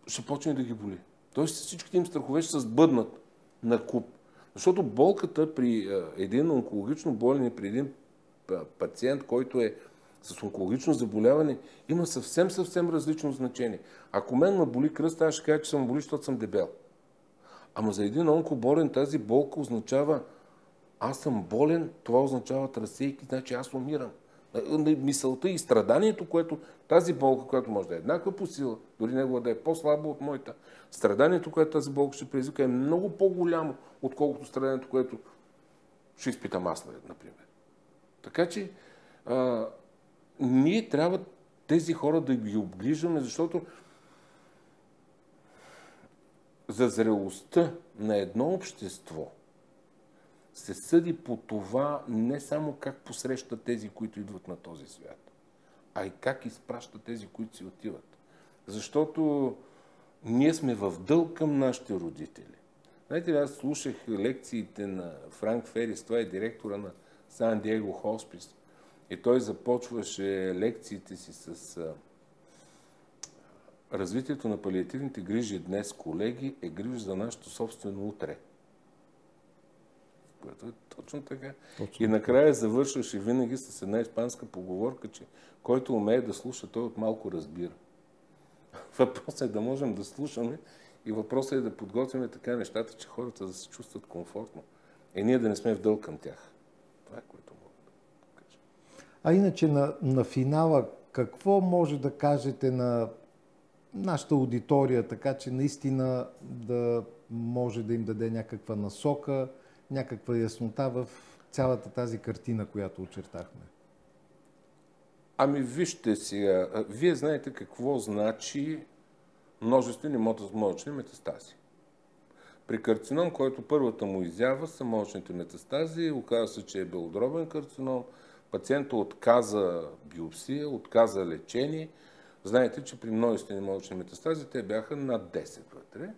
Ще почне да ги боли. Тоест всичките им страхове ще се сбъднат на куп. Защото болката при един онкологично болен и при един пациент, който е с онкологично заболяване, има съвсем различно значение. Ако мен ме боли кръста, аз ще кажа, че съм боли, защото съм дебел. Ама за един онкоболен тази болка означава аз съм болен, това означава трасейки, значи аз умирам. Мисълта и страданието, което тази болка, която може да е еднаква по сила, дори негова да е по-слаба от моята, страданието, което тази болка ще предизвика, е много по-голямо, отколкото страданието, което ще изпитам аз, например. Така че ние трябва тези хора да ги обгрижваме, защото за зрелостта на едно общество се съди по това не само как посреща тези, които идват на този свят, а и как изпраща тези, които си отиват. Защото ние сме в дълг към нашите родители. Знаете ли, аз слушах лекциите на Франк Ферис, това е директора на Сан Диего Хоспис, и той започваше лекциите си с развитието на палиативните грижи днес, колеги, е грижа за нашето собствено утре. Което е точно така. И накрая завършваше винаги с една испанска поговорка, че който умее да слуша, той от малко разбира. Въпросът е да можем да слушаме и въпросът е да подготвяме така нещата, че хората да се чувстват комфортно. Ние да не сме в дълг към тях. Това е което мога да кажа. А иначе на финала, какво може да кажете на нашата аудитория, така че наистина да може да им даде някаква насока, някаква яснота в цялата тази картина, която очертахме? Ами вижте сега, вие знаете какво значи множествени мозъчни метастази. При карцином, който първата му изява са мозъчните метастази, оказва се, че е белодробен карцином, пациентът отказа биопсия, отказа лечение. Знаете, че при множествени мозъчни метастази те бяха над 10 вътре.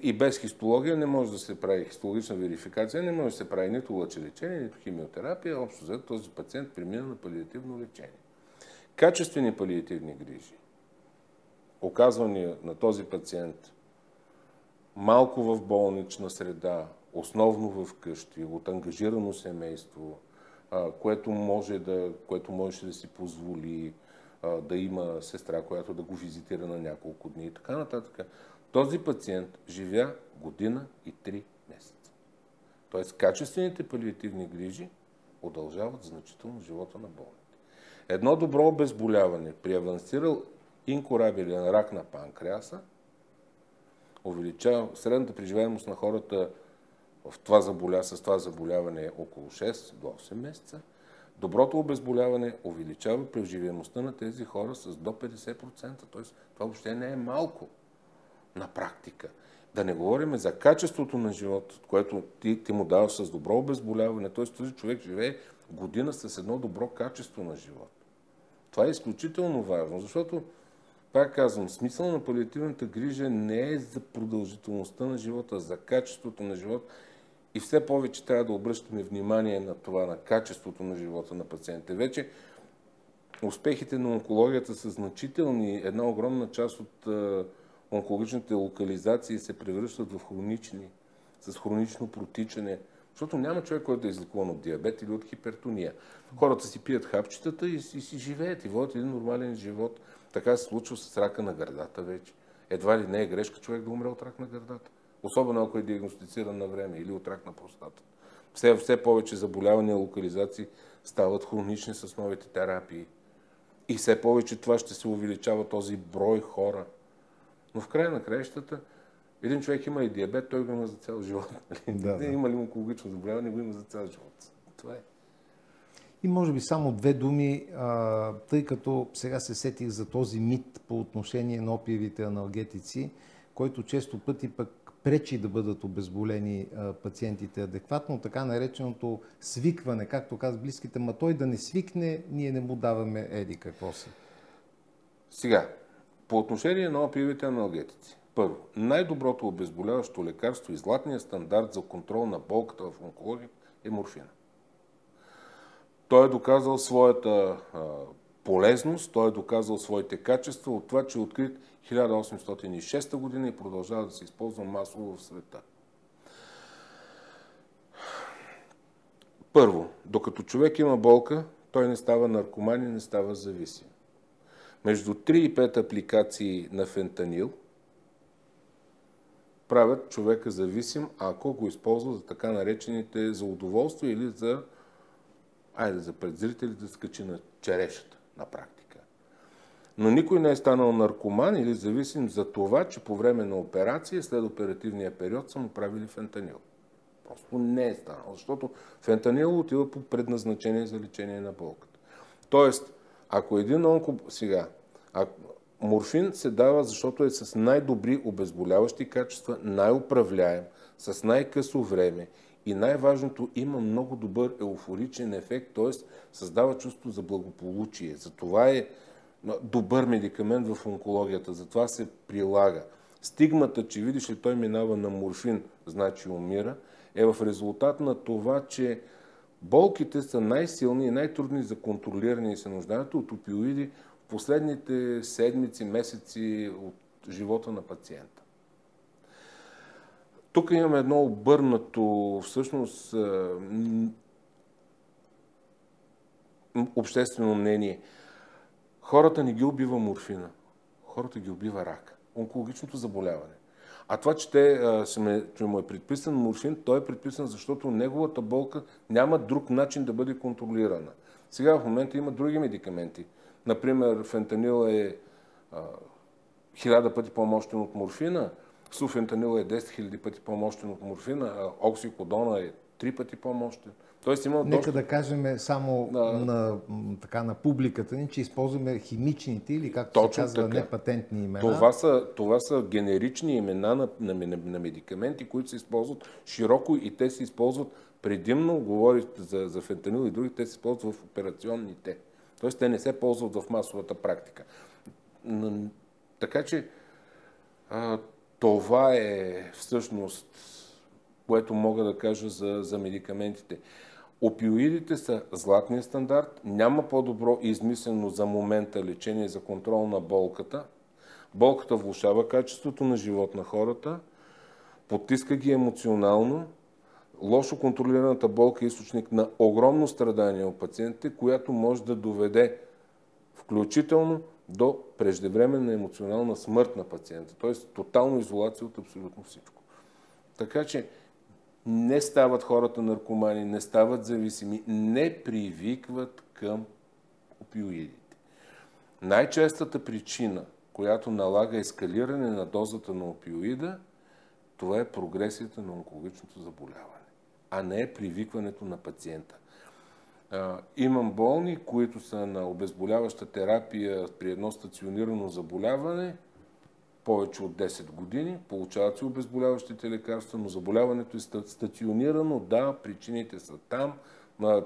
И без хистология не може да се прави хистологична верификация, не може да се прави нито лъчелечение, нито химиотерапия. Общо взето този пациент премина на палиативно лечение. Качествени палиативни грижи, оказвани на този пациент малко в болнична среда, основно в къщи, от ангажирано семейство, което можеше да си позволи да има сестра, която да го визитира на няколко дни и така нататък. Този пациент живя година и 3 месеца. Тоест, качествените палиативни грижи удължават значително живота на болните. Едно добро обезболяване при авансирал инкурабилен рак на панкреаса увеличава средната преживяемост на хората с това заболяване около 6 до 8 месеца. Доброто обезболяване увеличава преживяемостта на тези хора с до 50%. Т.е. това въобще не е малко на практика. Да не говорим за качеството на живота, което ти му даваш с добро обезболяване. Т.е. този човек живее година с едно добро качество на живота. Това е изключително важно, защото, пак казвам, смисъл на палиативната грижа не е за продължителността на живота, а за качеството на живота. И все повече трябва да обръщаме внимание на това, на качеството на живота на пациентите. Вече успехите на онкологията са значителни. Една огромна част от онкологичните локализации се превръщат в хронични, с хронично протичане. Защото няма човек, който да е излекуван от диабет или от хипертония. Хората си пият хапчетата и си живеят и водят един нормален живот. Така се случва с рака на гърдата вече. Едва ли не е грешка човек да умре от рак на гърдата. Особено ако е диагностициран на време или от рак на простата. Все повече заболявания, локализации стават хронични с новите терапии. И все повече това ще се увеличава този брой хора. Но в края на краищата, един човек има и диабет, той го има за цял живот. Да. Има ли онкологично заболяване, го има за цял живот. Това е. И може би само две думи, тъй като сега се сетих за този мит по отношение на опиевите аналгетици, който често пъти пък пречи да бъдат обезболени пациентите адекватно, така нареченото свикване, както казват близките, ма той да не свикне, ние не му даваме еди какво си. Сега, по отношение на опиевите аналгетици. Първо, най-доброто обезболяващо лекарство и златният стандарт за контрол на болката в онкология е морфина. Той е доказал своята полезност, той е доказал своите качества от това, че е открит 1806 година и продължава да се използва масово в света. Първо, докато човек има болка, той не става наркоман и не става зависим. Между 3 и 5 апликации на фентанил правят човека зависим, ако го използва за така наречените за удоволствие или за пред зрителите да скачи на черешата на практика. Но никой не е станал наркоман или зависим за това, че по време на операция, след оперативния период са му правили фентанил. Просто не е станал, защото фентанил отива по предназначение за лечение на болката. Тоест, ако един морфин се дава, защото е с най-добри обезболяващи качества, най-управляем, с най-късо време и най-важното, има много добър еуфоричен ефект, т.е. създава чувство за благополучие. Затова е добър медикамент в онкологията, затова се прилага. Стигмата, че видиш ли той минава на морфин, значи умира, е в резултат на това, че болките са най-силни и най-трудни за контролиране и се нуждаят от опиоиди в последните седмици, месеци от живота на пациента. Тук имаме едно обърнато, всъщност, обществено мнение. Хората не ги убива морфина, хората ги убива рак, онкологичното заболяване. А това, че му е предписан морфин, той е предписан, защото неговата болка няма друг начин да бъде контролирана. Сега в момента има други медикаменти. Например, фентанил е 1000 пъти по-мощен от морфина, суфентанил е 10 000 пъти по-мощен от морфина, а оксикодона е 3 пъти по-мощен. Нека да кажем само на публиката ни, че използваме химичните или, както се казва, непатентни имена. Това са генерични имена на медикаменти, които се използват широко и те се използват предимно, говори за фентанил и други, те се използват в операционните. Тоест те не се ползват в масовата практика. Така че това е всъщност, което мога да кажа за медикаментите. Опиоидите са златния стандарт, няма по-добро измислено за момента лечение за контрол на болката. Болката влошава качеството на живот на хората, потиска ги емоционално. Лошо контролираната болка е източник на огромно страдание от пациентите, която може да доведе включително до преждевременна емоционална смърт на пациента, т.е. тотална изолация от абсолютно всичко. Така че не стават хората наркомани, не стават зависими, не привикват към опиоидите. Най-честата причина, която налага ескалиране на дозата на опиоида, това е прогресията на онкологичното заболяване, а не е привикването на пациента. Имам болни, които са на обезболяваща терапия при едно стационирано заболяване, повече от 10 години, получават се обезболяващите лекарства, но заболяването е стационирано, да, причините са там,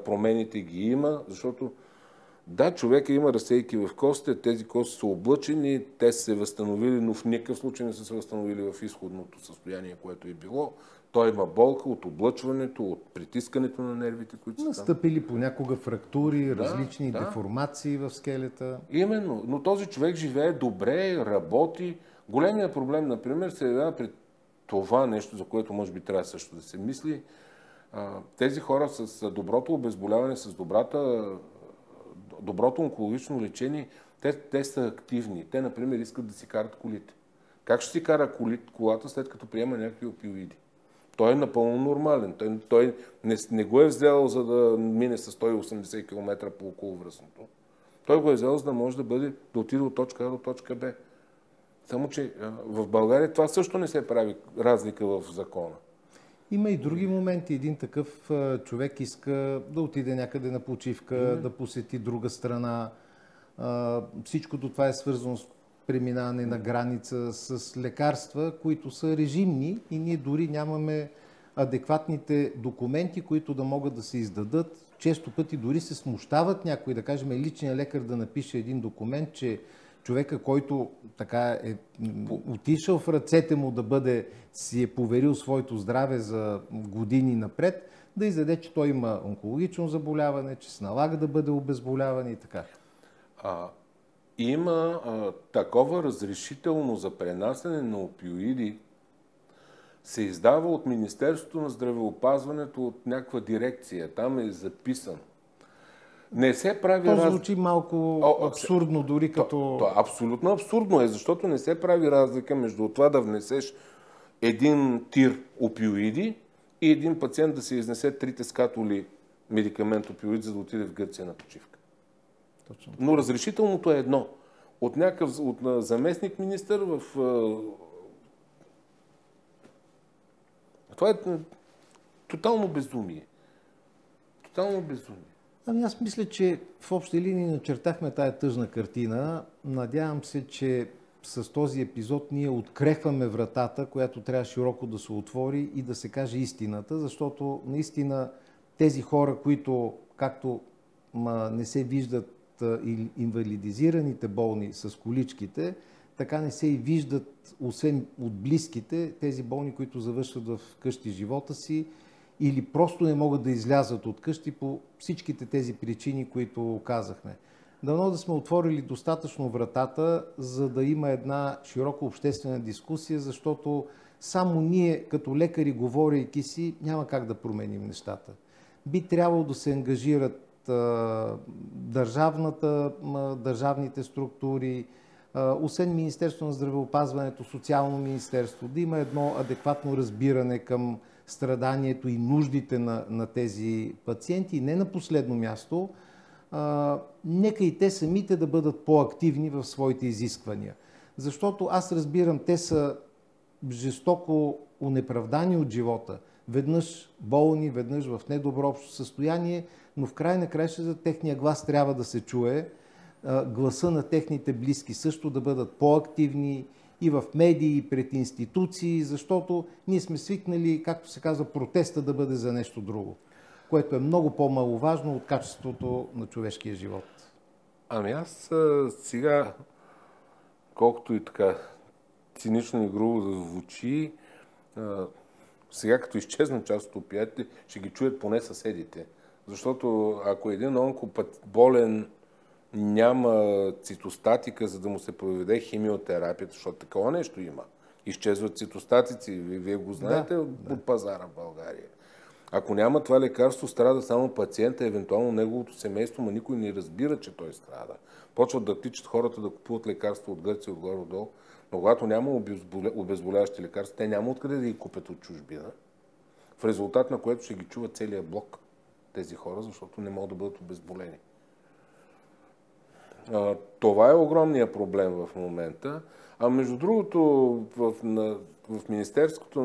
промените ги има, защото да, човека има разсейки в костите, тези кости са облъчени, те са се възстановили, но в никакъв случай не са се възстановили в изходното състояние, което е било. Той има болка от облъчването, от притискането на нервите, които са настъпили понякога фрактури, различни деформации в скелета. Именно, но този човек живее добре, работи. Големият проблем, например, се явява пред това нещо, за което може би трябва също да се мисли. Тези хора с доброто обезболяване, с доброто онкологично лечение, те са активни. Те, например, искат да си карат колите. Как ще си кара колата, след като приема някакви опиоиди? Той е напълно нормален. Той не го е взел, за да мине с 180 км по околовръстното. Той го е взел, за да може да отиде от точка А до точка Б. Само, че в България това също не се прави разлика в закона. Има и други моменти. Един такъв човек иска да отиде някъде на почивка, да посети друга страна. Всичкото това е свързано с преминаване на граница, с лекарства, които са режимни и ние дори нямаме адекватните документи, които да могат да се издадат. Често пъти дори се смущават някой, да кажем, личният лекар да напише един документ, че човека, който така е отишъл в ръцете му си е поверил своето здраве за години напред, да издаде, че той има онкологично заболяване, че се налага да бъде обезболяване и така. Има такова разрешително за пренасене на опиоиди, се издава от Министерството на здравеопазването от някаква дирекция. Там е записано. Не се прави То звучи малко абсурдно, дори като... То абсолютно абсурдно е, защото не се прави разлика между това да внесеш един тир опиоиди и един пациент да се изнесе 3 скатоли медикамент опиоид, за да отиде в Гърция на почивка. Точно. Но разрешителното е едно. От заместник министър в... Това е тотално безумие. Тотално безумие. Аз мисля, че в общи линии начертахме тая тъжна картина. Надявам се, че с този епизод ние открехваме вратата, която трябва широко да се отвори и да се каже истината, защото наистина тези хора, които както не се виждат инвалидизираните болни с количките, така не се и виждат, освен от близките, тези болни, които завършват в къщи живота си или просто не могат да излязат от къщи по всичките тези причини, които казахме. Дано да сме отворили достатъчно вратата, за да има една широка обществена дискусия, защото само ние, като лекари, говорейки си, няма как да променим нещата. Би трябвало да се ангажират държавните структури, освен Министерство на здравеопазването, Социално министерство, да има едно адекватно разбиране към страданието и нуждите на тези пациенти. И не на последно място, нека и те самите да бъдат по-активни в своите изисквания. Защото аз разбирам, те са жестоко унеправдани от живота. Веднъж болни, веднъж в недобро общо състояние, но в край на краищата техния глас трябва да се чуе, гласа на техните близки също да бъдат по-активни и в медии, и пред институции, защото ние сме свикнали, както се казва, протеста да бъде за нещо друго, което е много по-маловажно от качеството на човешкия живот. Аз сега, колкото и така цинично и грубо да звучи, сега като изчезнат част от опиатите, ще ги чуят поне съседите. Защото ако един онкоболен няма цитостатика, за да му се проведе химиотерапията, защото такова нещо има. Изчезват цитостатици, вие го знаете от пазара в България. Ако няма това лекарство, страда само пациента, евентуално неговото семейство, но никой не разбира, че той страда. Почват да тичат хората да купуват лекарства от Гърция, отгоре-долу, но когато няма обезболяващи лекарства, те няма откъде да ги купят от чужбина, в резултат на което ще ги чува целият блок тези хора, защото не могат да бъдат обезболени. Това е огромният проблем в момента. А между другото, в Министерството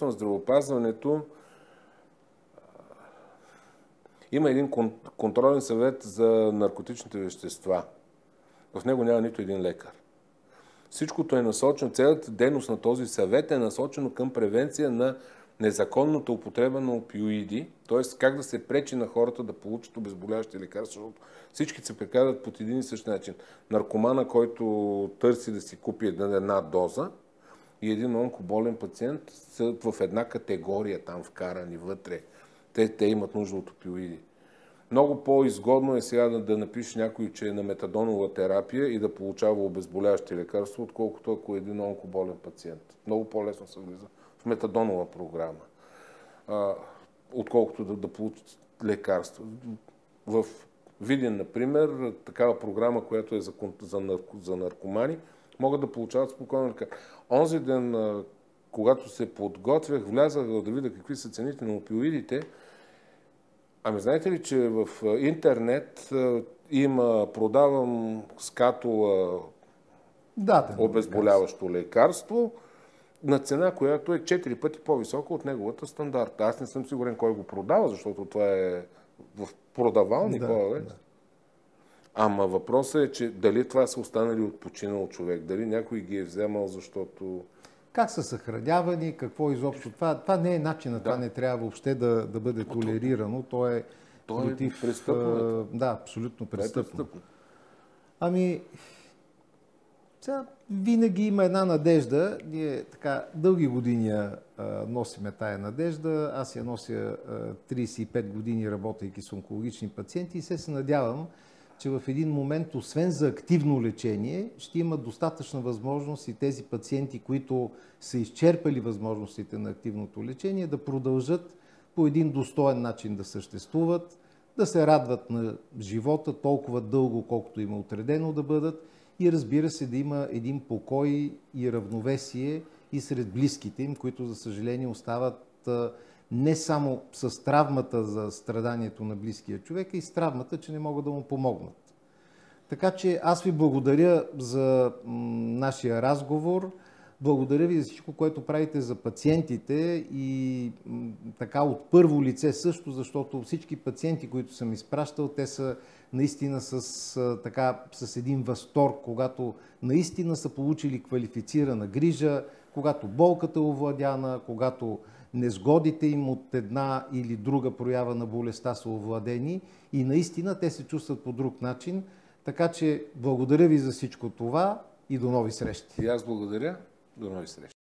на здравеопазването има един контролен съвет за наркотичните вещества. В него няма нито един лекар. Всичкото е насочено, цялата дейност на този съвет е насочено към превенция на незаконната употреба на опиоиди, т.е. как да се пречи на хората да получат обезболяващи лекарства, защото всички се прекарат под един и същ начин. Наркомана, който търси да си купи една доза, и един онкоболен пациент са в една категория там вкарани вътре. Те имат нужда от опиоиди. Много по-изгодно е сега да напише някой, че е на метадонова терапия и да получава обезболяващи лекарства, отколкото ако е един онкоболен пациент. Много по-лесно се влиза в метадонова програма. отколкото да получат лекарства. В Видин, например, такава програма, която е за наркомани, могат да получават спокойно лекарства. Онзи ден, когато се подготвях, влязах да видя какви са цените на опиоидите. Ами знаете ли, че в интернет продавам скатула обезболяващо лекарство на цена, която е 4 пъти по-висока от неговата стандарта. Аз не съм сигурен кой го продава, защото това е в продавални повече. Да. Ама въпросът е, че дали това са останали от починал човек, дали някой ги е вземал, защото... Как са съхранявани, какво изобщо? Това не е начинът, това не трябва въобще да бъде толерирано. То е против... престъпно. Да, абсолютно престъпно. Ами, сега винаги има една надежда. Ние така дълги години носиме тая надежда. Аз я нося 35 години, работейки с онкологични пациенти и се надявам, че в един момент, освен за активно лечение, ще имат достатъчна възможност и тези пациенти, които са изчерпали възможностите на активното лечение, да продължат по един достоен начин да съществуват, да се радват на живота толкова дълго, колкото им е отредено да бъдат и разбира се да има един покой и равновесие и сред близките им, които за съжаление остават не само с травмата за страданието на близкия човек, а и с травмата, че не могат да му помогнат. Така че аз ви благодаря за нашия разговор. Благодаря ви за всичко, което правите за пациентите и така от първо лице също, защото всички пациенти, които съм изпращал, те са наистина с един възторг, когато наистина са получили квалифицирана грижа, когато болката е овладяна, когато незгодите им от една или друга проява на болестта са овладени и наистина те се чувстват по друг начин. Така че благодаря ви за всичко това и до нови срещи. И аз благодаря. До нови срещи.